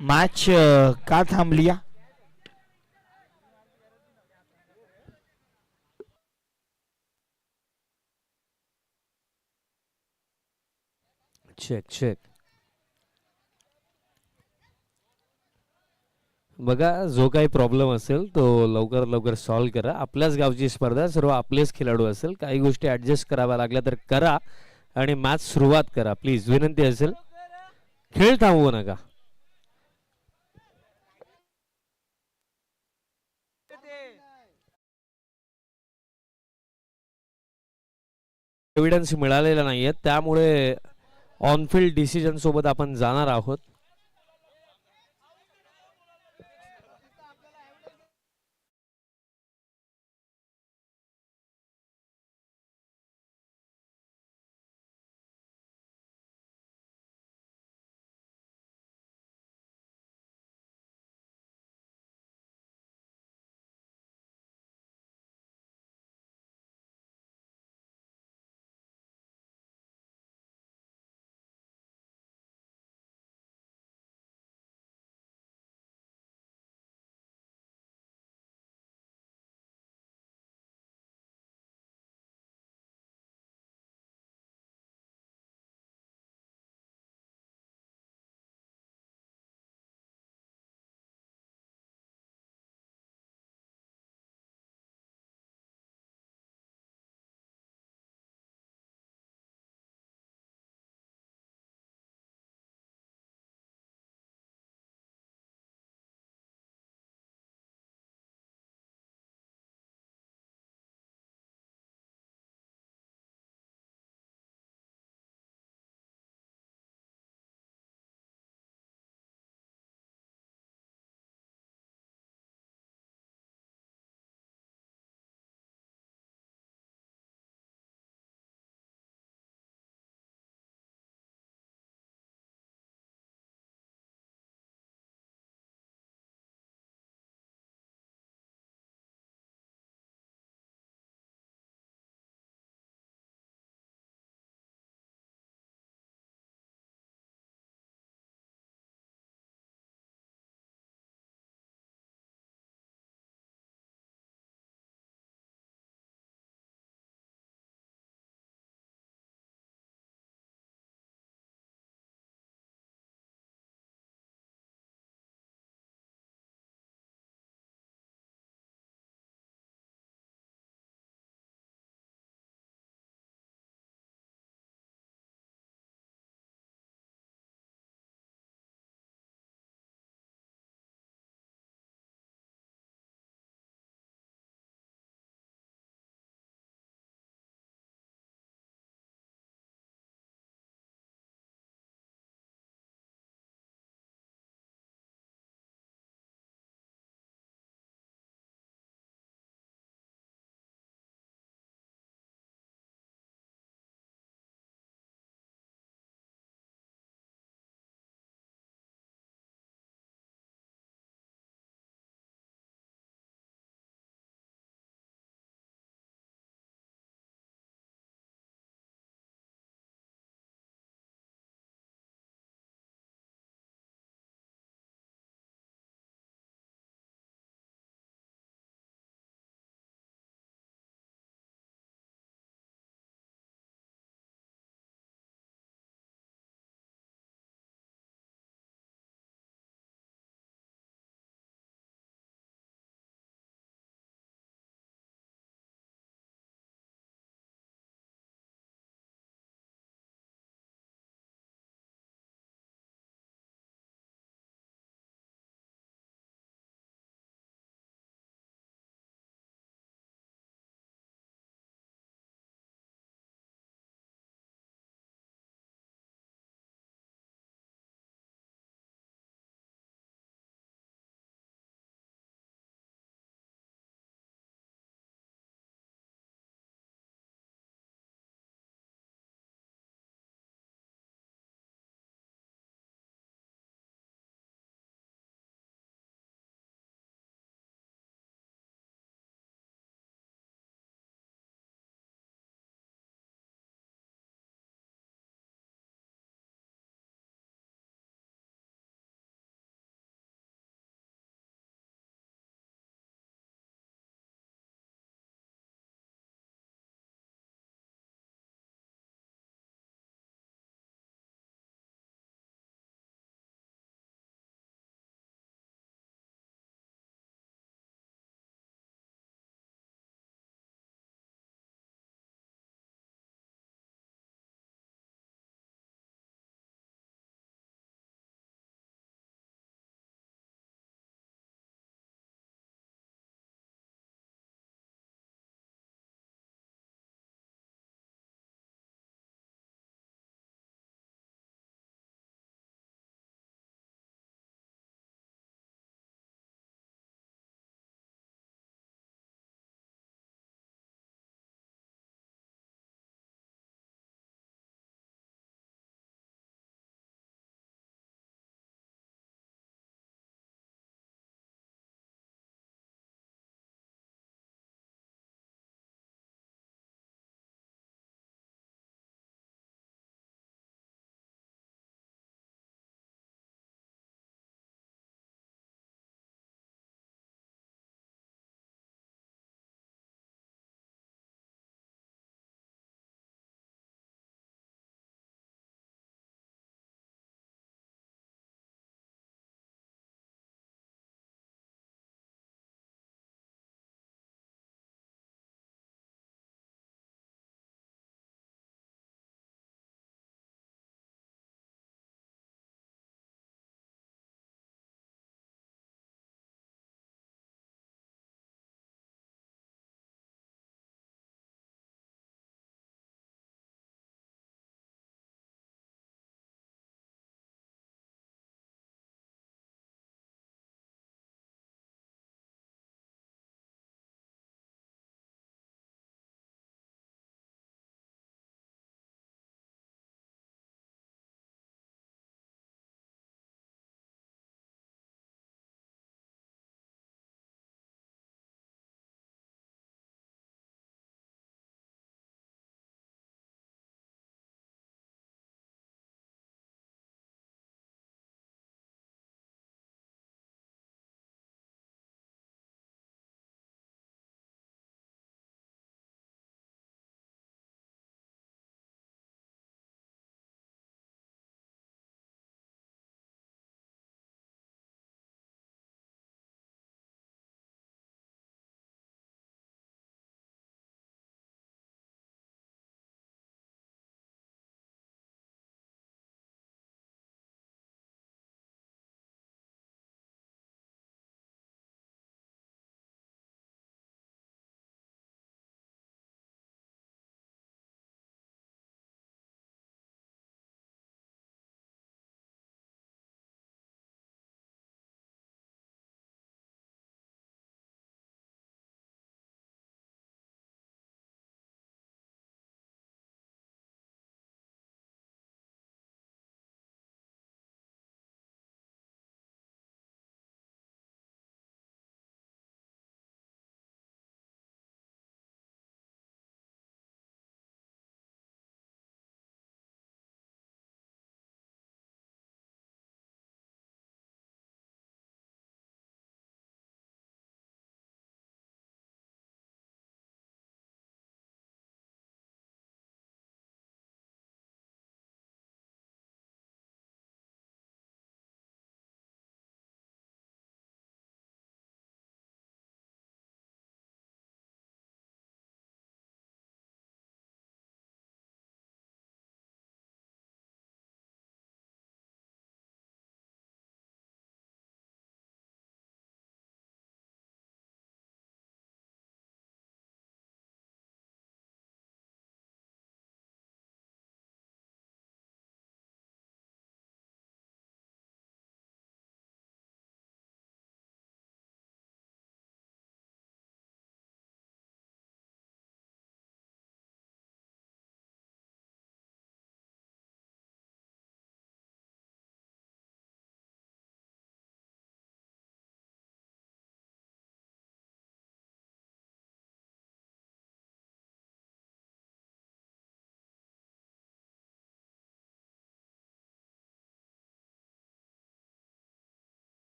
B: मॅच का थांबली?
A: Check check. बघा, जो काही प्रॉब्लेम असेल तो लवकर लवकर सॉल्व्ह करा. आपल्याच गावची स्पर्धा, सर्व आपलेच खेळाडू असेल. काही गोष्टी ऍडजस्ट कराव्या लागल्या तर करा आणि मॅच सुरुवात करा प्लीज, विनंती असेल. खेळ थांबवू नका. एव्हिडन्स मिळालेला नाहीये, त्यामुळे ऑनफिल्ड डिसिजन सोबत आपण जाणार आहोत.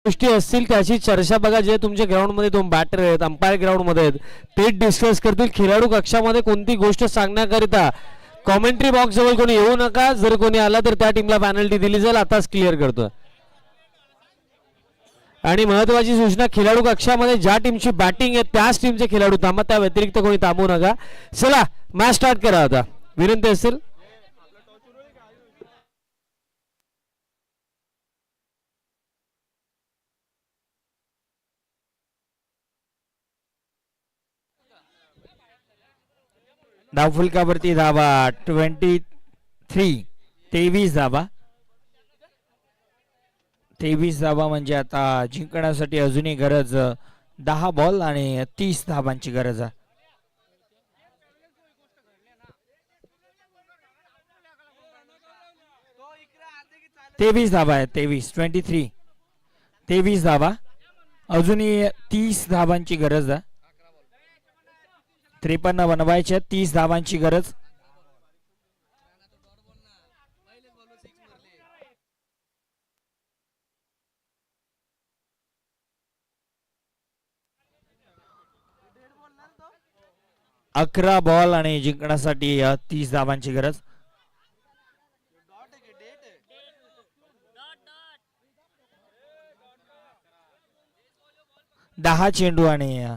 A: गोष्टी असतील त्याची चर्चा बघा. जे तुमच्या ग्राउंडमध्ये 2 बॅटर आहेत, अंपायर ग्राउंडमध्ये आहेत, ते डिस्कस करतील. खेळाडू कक्षामध्ये कोणती गोष्ट सांगण्याकरिता कॉमेंट्री बॉक्स जवळ कोणी येऊ नका. जर कोणी आला तर त्या टीमला पॅनल्टी दिली जाईल. आताच क्लिअर करतो. आणि महत्वाची सूचना, खेळाडू कक्षामध्ये ज्या टीमची बॅटिंग आहे त्याच टीमचे खेळाडू थांबा, त्या व्यतिरिक्त कोणी थांबू नका. चला मॅच स्टार्ट करा. आता विनंती असेल.
B: धावफलकावरती धावा 23, 23 धावा. 23 धावा म्हणजे आता जिंकण्यासाठी अजूनही गरज 10 बॉल आणि 30 धावांची गरज आहे. तेवीस धावा आहे. 23 धावा. अजूनही 30 धावांची गरज आहे. 53 बनवायच्या, 30 धावांची गरज. अकरा बॉल आणि जिंकण्यासाठी 30 धावांची गरज. दहा चेंडू आणि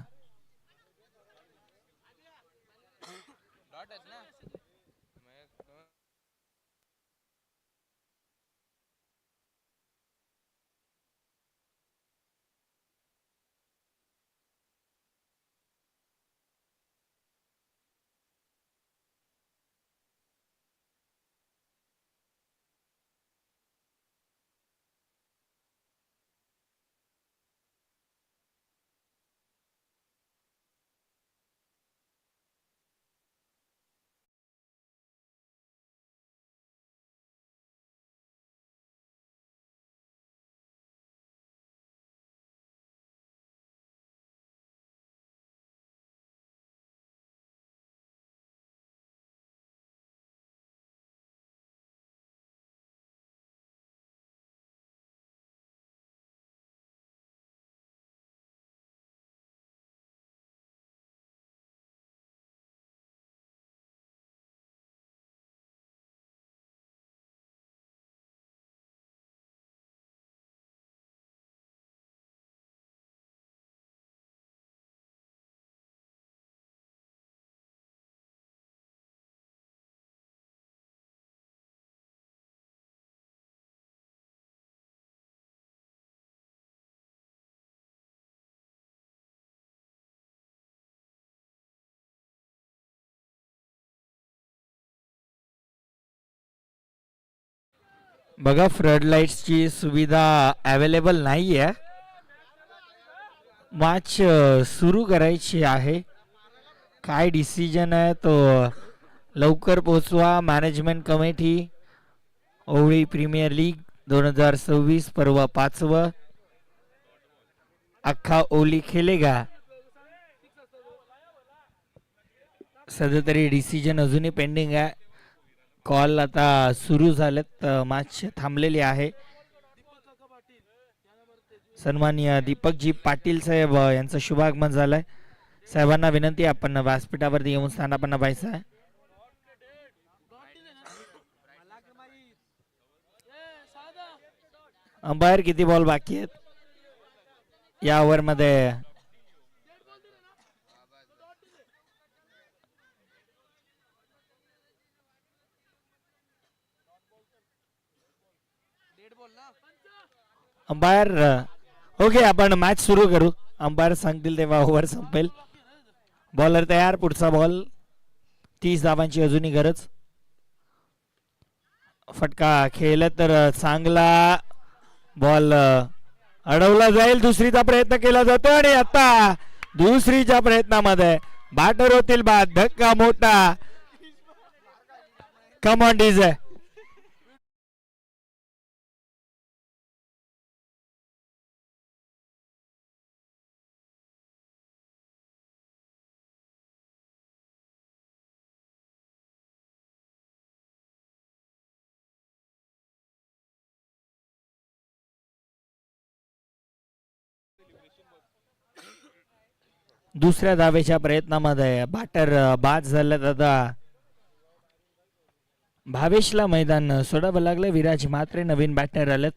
B: बघा फ्लड लाईट्सची सुविधा अवेलेबल नाही आहे. मॅच सुरू करायची आहे. काय डिसिजन आहे तो लवकर पोहोचवा. मॅनेजमेंट कमिटी ओवळी प्रीमियर लीग 2026 पर्व 5व. अख्खा ओली खेळेगा. सध्या तरी डिसिजन अजूनही पेंडिंग आहे. कॉल आता सुरू झालेत. मॅच थांबलेली आहे. सन्माननीय दीपकजी पाटील साहेब यांचं शुभागमन झालंय. साहेबांना विनंती, आपण व्यासपीठावरती येऊन स्थानापन्न व्हायचं आहे. अंपायर किती बॉल बाकी आहेत या ओव्हर मध्ये? अंपायर ओके, आपण मॅच सुरू करू. अंपायर सांगतील तेव्हा ओव्हर संपेल. बॉलर तयार. पुढचा बॉल. 30 धावांची अजूनही गरज. फटका खेळला तर चांगला. बॉल अडवला जाईल. दुसरीचा प्रयत्न केला जातो आणि आता दुसरीच्या प्रयत्नामध्ये बॅटर होतील बाद. धक्का मोठा. Come on DJ. दुसऱ्या धावेच्या प्रयत्नामध्ये बॅटर बाद झाल्यात. आता भावेशला मैदान सोडावं लागलं. विराज म्हात्रे नवीन बॅटर आलेत.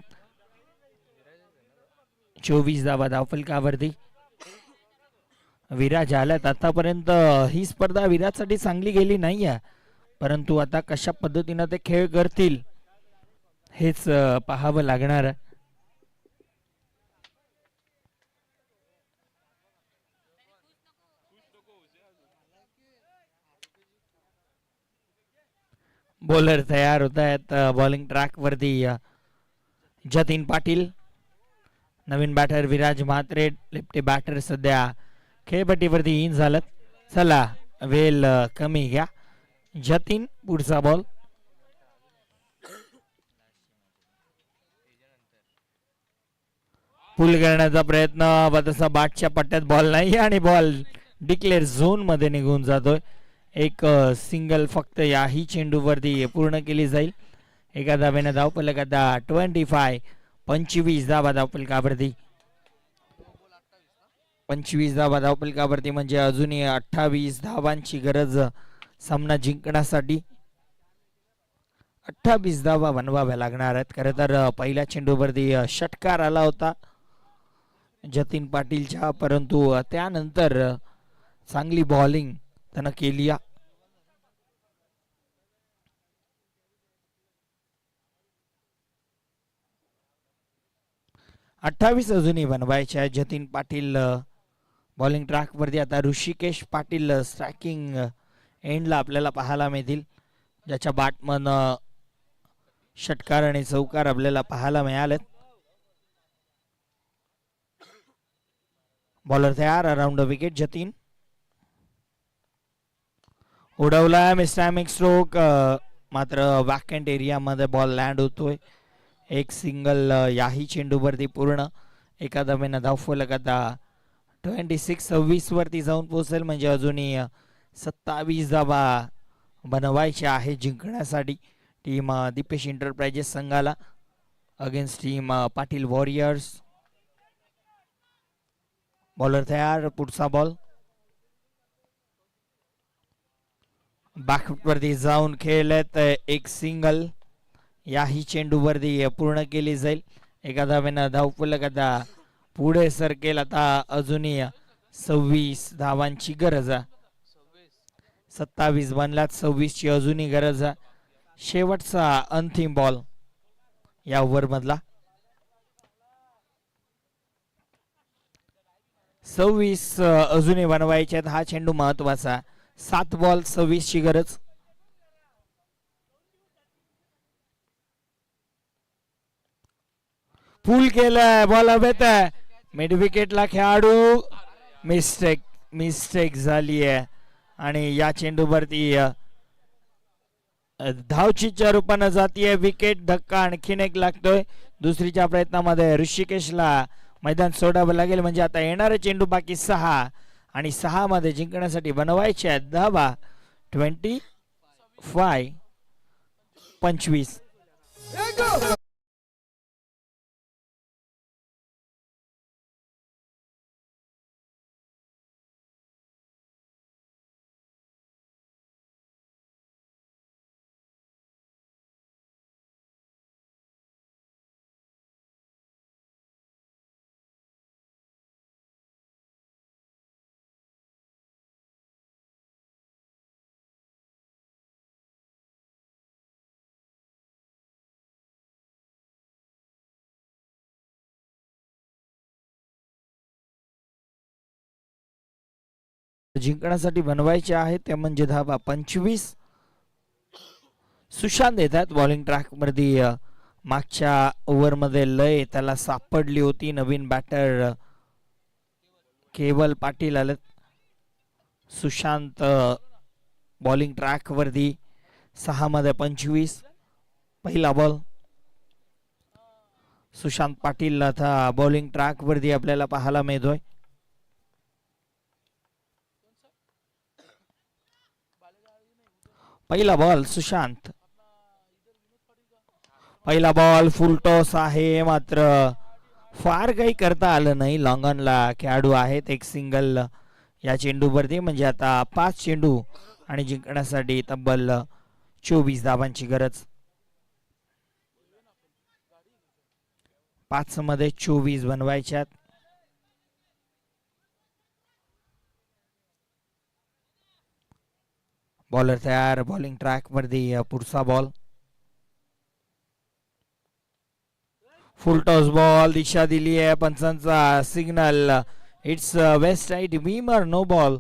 B: 24 धावा धावफलकावरती विराज आल्यात. आतापर्यंत ही स्पर्धा विराजसाठी चांगली गेली नाहीये, परंतु आता कशा पद्धतीनं ते खेळ करतील हेच पाहावं लागणार आहे. बॉलर तयार होत आहेत. बॉलिंग ट्रॅक वरती जतीन पाटील, नवीन batter Viraj Mhatre, lefty batter सध्या खेळपट्टीवरती इन झालं. चला वेल कमी घ्या. जतीन पुढचा बॉल. पुल करण्याचा प्रयत्न, तसा बाटच्या पट्ट्यात बॉल नाही आणि बॉल डिक्लेअर झोन मध्ये निघून जातोय. एक सिंगल फक्त याही चेंडूवरती पूर्ण केली जाईल. एका धावेने धावफलक आता 25 धावा धावफलकावरती. 25 धावा धावफलकावरती म्हणजे अजूनही 28 धावांची गरज सामना जिंकण्यासाठी. 28 धावा बनवाव्या लागणार आहेत. खरं तर पहिल्या चेंडूवरती षटकार आला होता जतीन पाटीलच्या, परंतु त्यानंतर चांगली बॉलिंग त्यानं केली. 28 अजूनही बनवायचे आहे. जतीन पाटील बॉलिंग ट्रॅक वरती. आता ऋषिकेश पाटील स्ट्रायकिंग एंडला आपल्याला पाहायला मिळतील, ज्याच्या बॅटमन षटकार आणि चौकार आपल्याला पाहायला मिळालेत. बॉलर तयार. अराउंड द विकेट जतीन उडवला. मिस्टॅमिक स्ट्रोक, मात्र वॅकंट एरिया मध्ये बॉल लँड होतोय. एक सिंगल याही चेंडूवरती पूर्ण. एका धावेनं धावफलक आता 26 वरती जाऊन पोहोचेल, म्हणजे अजूनही 27 धावा बनवायच्या आहे जिंकण्यासाठी टीम दीपेश इंटरप्राइजेस संघाला against team Patil warriors. Bowler तयार. पुढचा बॉल बॅकफुट वरती जाऊन खेळलेत. एक सिंगल याही चेंडूवरती पूर्ण केली जाईल. एका धावेनं धावफलक आता पुढे सरकेल. आता अजूनही 26 धावांची गरज आहे. 27 बनल्यात, 26 ची अजूनही गरज आहे. शेवटचा अंतिम बॉल या ओव्हर मधला. 26 अजूनही बनवायचे आहेत. हा चेंडू महत्वाचा. 7 बॉल 26 ची गरज. पूल केलाय. बॉल हवेत आहे. मिड विकेटला खेळाडू. मिस्टेक झाली आहे आणि या चेंडूवरती धावचीच्या रूपानं जातीय विकेट. धक्का आणखीन एक लागतोय. दुसरीच्या प्रयत्नामध्ये ऋषिकेशला मैदान सोडावं लागेल, म्हणजे आता येणारे चेंडू बाकी 6 आणि 6 मध्ये जिंकण्यासाठी बनवायचे आहेत धावा 25. जिंकण्यासाठी बनवायचे आहेत ते म्हणजे धावा 25. सुशांत येतात बॉलिंग ट्रॅक वरती. मागच्या ओव्हर मध्ये लय त्याला सापडली होती. नवीन बॅटर केवल पाटील आलेत. सुशांत बॉलिंग ट्रॅक वरती. 6 मध्ये 25. पहिला बॉल. सुशांत पाटील आता बॉलिंग ट्रॅक वरती आपल्याला पाहायला मिळतोय. पहिला बॉल सुशांत. पहिला बॉल फुल टॉस आहे, मात्र फार काही करता आलं नाही. लॉंग ऑनला खेळाडू आहेत. एक सिंगल या चेंडूवरती, म्हणजे आता 5 चेंडू आणि जिंकण्यासाठी तब्बल 24 धावांची गरज. 5 मध्ये 24 बनवायच्यात. बॉलर तयार, बॉलिंग ट्रॅक वरती पुढचा बॉल. फुल टॉस बॉल, दिशा दिली आहे पंचांचा सिग्नल. It's waist side beamer, no ball.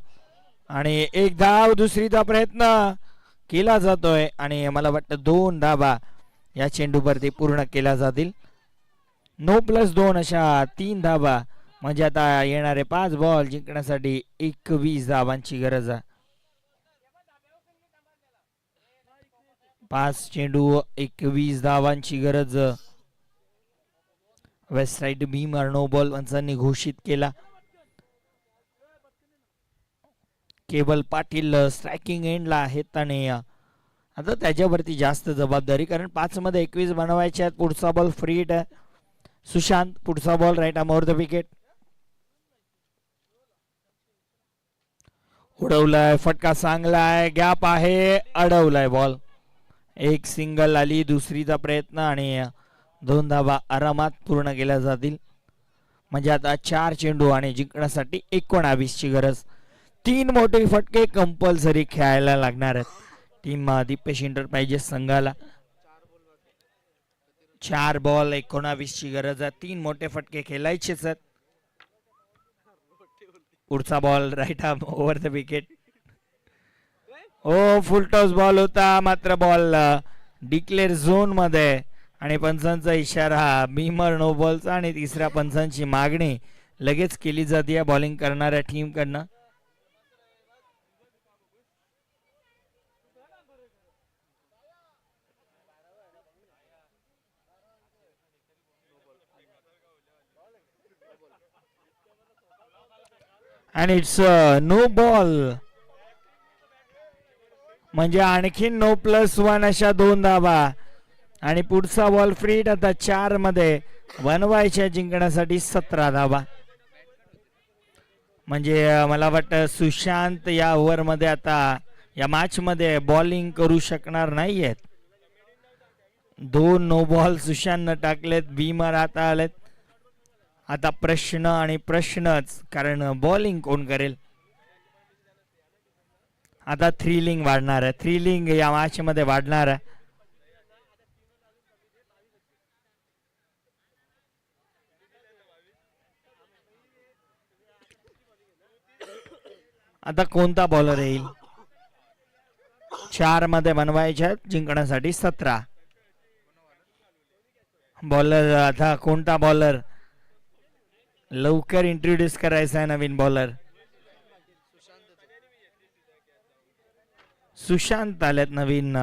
B: आणि एक धाव, दुसरीचा प्रयत्न केला जातोय आणि मला वाटतं 2 धावा या चेंडूवरती पूर्ण केल्या जातील. 9+2 अशा 3 धावा, म्हणजे आता येणारे 5 बॉल जिंकण्यासाठी 21 धावांची गरज आहे. 5 चेंडू 21 धावांची गरज. Waist side beamer, no ball पंचांनी घोषित केला. केवल पाटील स्ट्रायकिंग एंडला आहेत आणि आता त्याच्यावरती जास्त जबाबदारी, कारण 5 मध्ये 21 बनवायचे आहेत. पुढचा बॉल फ्री हिट आहे. सुशांत, पुढचा ball right arm over the wicket. उडवलाय, फटका चांगलाय, गॅप आहे, अडवलाय बॉल. एक सिंगल आली, दुसरीचा प्रयत्न आणि 2 धावा आरामात पूर्ण केल्या जातील. म्हणजे आता 4 चेंडू आणि जिंकण्यासाठी 19 ची गरज. 3 मोठे फटके कंपल्सरी खेळायला लागणार आहेत टीम दिपेश एंटरप्राइजेस संघाला. 4 बॉल 19 ची गरज आहे. 3 मोठे फटके खेळायचेच आहेत. पुढचा ball right arm over the wicket. Oh full toss ball होता, मात्र बॉल डिक्लेअर झोन मध्ये आणि पंचांचा इशारा बीमर नो बॉलचा आणि तिसऱ्या पंचांची मागणी लगेच केली जाते बॉलिंग करणाऱ्या टीम कडनं. आणि इट्स नो बॉल, म्हणजे आणखीन 9+1 अशा 2 धावा आणि पुढचा बॉल फ्री हिट. आता 4 मध्ये बनवायच्या जिंकण्यासाठी 17 धावा. म्हणजे मला वाटतं सुशांत या ओव्हर मध्ये आता या मॅच मध्ये बॉलिंग करू शकणार नाहीयेत. 2 नो बॉल सुशांतनं टाकलेत, बीमर आता आलेत. आता प्रश्न आणि प्रश्नच, कारण बॉलिंग कोण करेल. आता थ्रिलिंग वाढणार आहे, थ्रिलिंग या मॅच मध्ये वाढणार आहे. आता कोणता बॉलर येईल. 4 मध्ये बनवायच्या जिंकण्यासाठी 17 बॉलर. आता कोणता बॉलर लवकर इंट्रोड्यूस करायचा आहे नवीन बॉलर. सुशांत आलेत नवीन,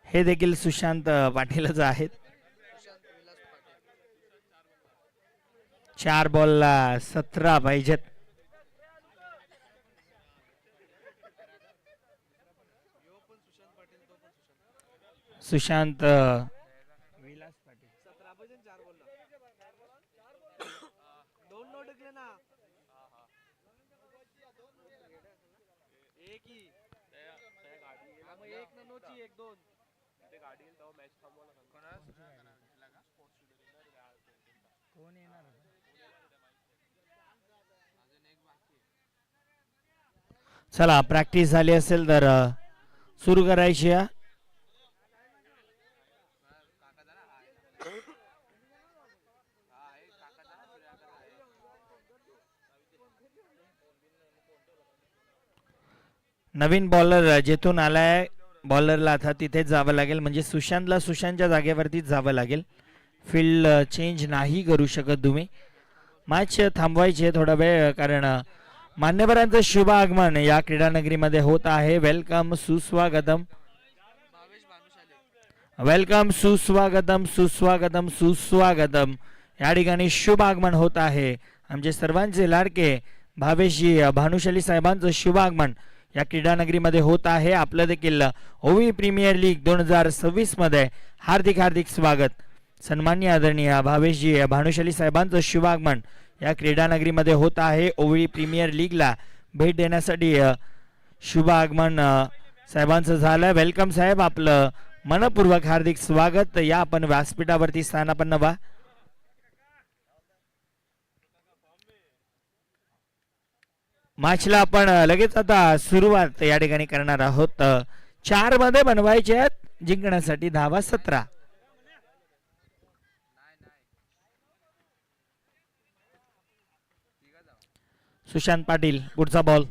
B: हे देखील सुशांत पाटीलच आहेत. 4 बॉलला 17 पाहिजेत. सुशांत चला, प्रॅक्टिस झाली असेल तर सुरू करायची. नवीन बॉलर जेथून आलाय, बॉलरला आता तिथेच जावं लागेल. म्हणजे सुशांतला सुशांतच्या जागेवरतीच जावं लागेल. फील्ड चेंज नाही करू शकत तुम्ही. मॅच थांबवायची थोडा वेळ, कारण मान्यवरांचं शुभ आगमन या क्रीडानगरीमध्ये होत आहे. वेलकम, सुस्वागतम, वेलकम, सुस्वागतम, सुस्वागतम, सुस्वागतम. या ठिकाणी शुभ आगमन होत आहे. आमचे सर्वांचे लाडके भावेशजी भानुशाली साहेबांचं शुभ आगमन या क्रीडानगरीमध्ये होत आहे. आपलं देखील ओवी प्रीमियर लीग 2026 मध्ये हार्दिक हार्दिक स्वागत. सन्माननीय आदरणीय भावेशजी भानुशाली साहेबांचं शुभ आगमन या क्रीडानगरीमध्ये होत आहे. ओवळी प्रीमियर लीगला भेट देण्यासाठी शुभ आगमन साहेबांचं झालं. वेलकम साहेब, आपलं मनपूर्वक हार्दिक स्वागत. या आपण व्यासपीठावरती स्थानापन्न व्हा. मॅचला आपण लगेच आता सुरुवात या ठिकाणी करणार आहोत. 4 मध्ये बनवायचे आहेत, जिंकण्यासाठी धावा 17. सुशांत पाटील पुढचा बॉल.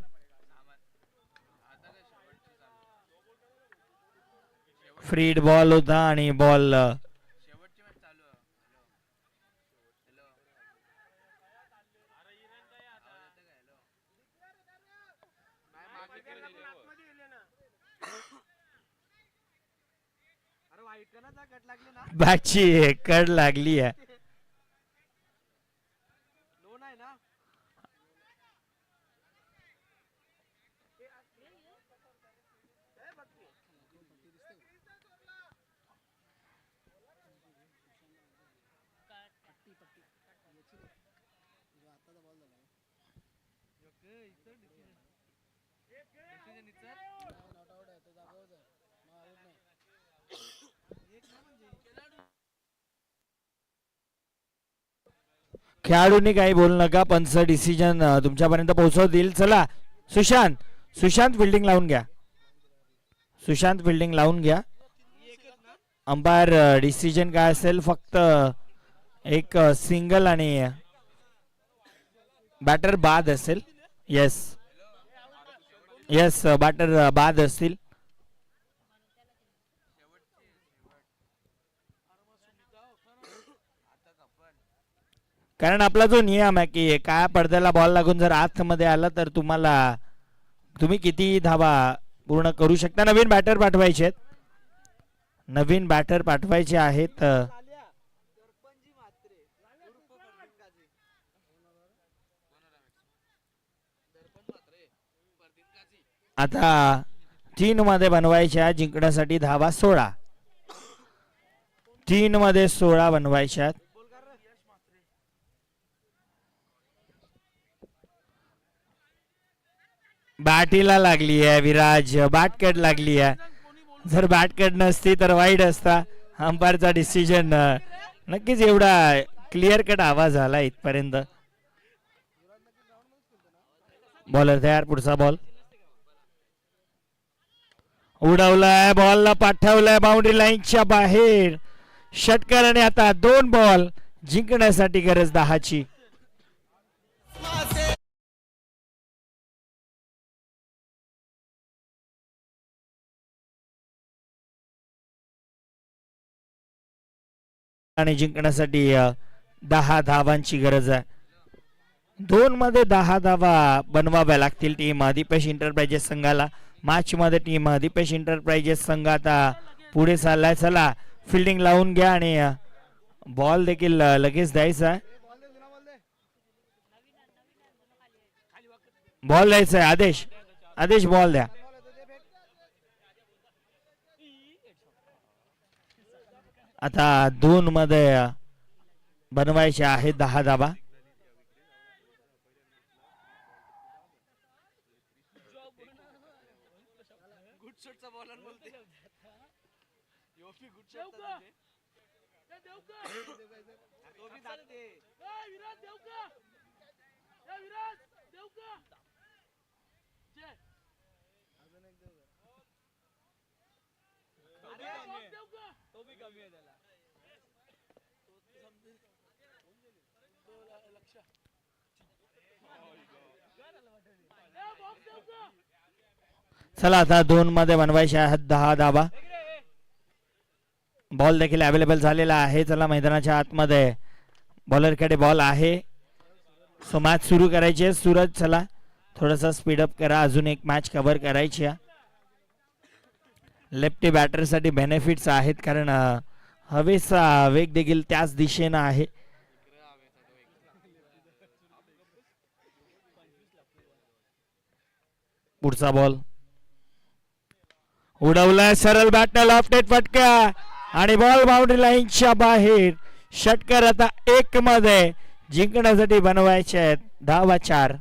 B: फ्रीड बॉल होता आणि बॉल बॅटची कड लागली आहे. खेळाडूंनी काही बोलू नका, पंच डिसिजन तुमच्यापर्यंत पोहोचवतील. चला सुशांत, सुशांत फिल्डिंग लावून घ्या. सुशांत फिल्डिंग लावून घ्या. अंपायर डिसिजन काय असेल, फक्त एक सिंगल आणि बॅटर बाद असेल. येस येस, बॅटर बाद असतील. कारण आपला जो नियम आहे की काय पडद्याला बॉल लागून जर आतमध्ये आला तर तुम्ही किती धावा पूर्ण करू शकता. नवीन बॅटर पाठवायचे आहेत, नवीन बॅटर पाठवायचे आहेत. आता 3 मध्ये बनवायच्या, जिंकण्यासाठी धावा 16. 3 मध्ये 16 बनवायच्या. बॅटीला लागली आहे विराज, बॅटकट लागली आहे. जर बॅटकट नसती तर वाईट असता. अंपायरचा डिसिजन नक्कीच एवढा क्लिअर कट आवाज आला इथपर्यंत. बॉलर तयार, पुढचा बॉल. उडवलाय, बॉलला पाठवलाय बाउंड्री लाईनच्या बाहेर. षटकार आणि आता 2 बॉल, जिंकण्यासाठी गरज 10ची. आणि जिंकण्यासाठी 10 धावांची गरज आहे. 2 मध्ये 10 धावा बनवाव्या लागतील टीम दीपेश इंटरप्राइजेस संघाला. मॅच मध्ये टीम दीपेश इंटरप्राइजेस संघ आता पुढे चाललाय. चला फिल्डिंग लावून घ्या आणि बॉल देखील लगेच द्यायचा आहे. बॉल द्यायचा आहे. आदेश, आदेश बॉल द्या. आता 2 मध्ये बनवायचे आहेत 10 धावा. चला आता 2 मध्ये बनवायचे आहेत 10 धावा. बॉल देखील अवेलेबल झालेला आहे. चला मैदानाच्या आतमध्ये बॉलरकडे बॉल आहे. सो मॅच सुरू करायची आहे. सूरज चला थोडासा स्पीडअप करा, अजून एक मॅच कव्हर करायची आहे. लेफ्टी बॅटर साठी बेनिफिट्स आहेत कारण हवेचा वेग देखील त्याच दिशेने आहे. पुढचा बॉल उडवलाय, सरळ बॅटला लॉफ्टेड फटका आणि बॉल बाउंड्री लाईनच्या बाहेर. षटकार आता 1 मध्ये जिंकण्यासाठी बनवायचे आहेत 10 वा 4.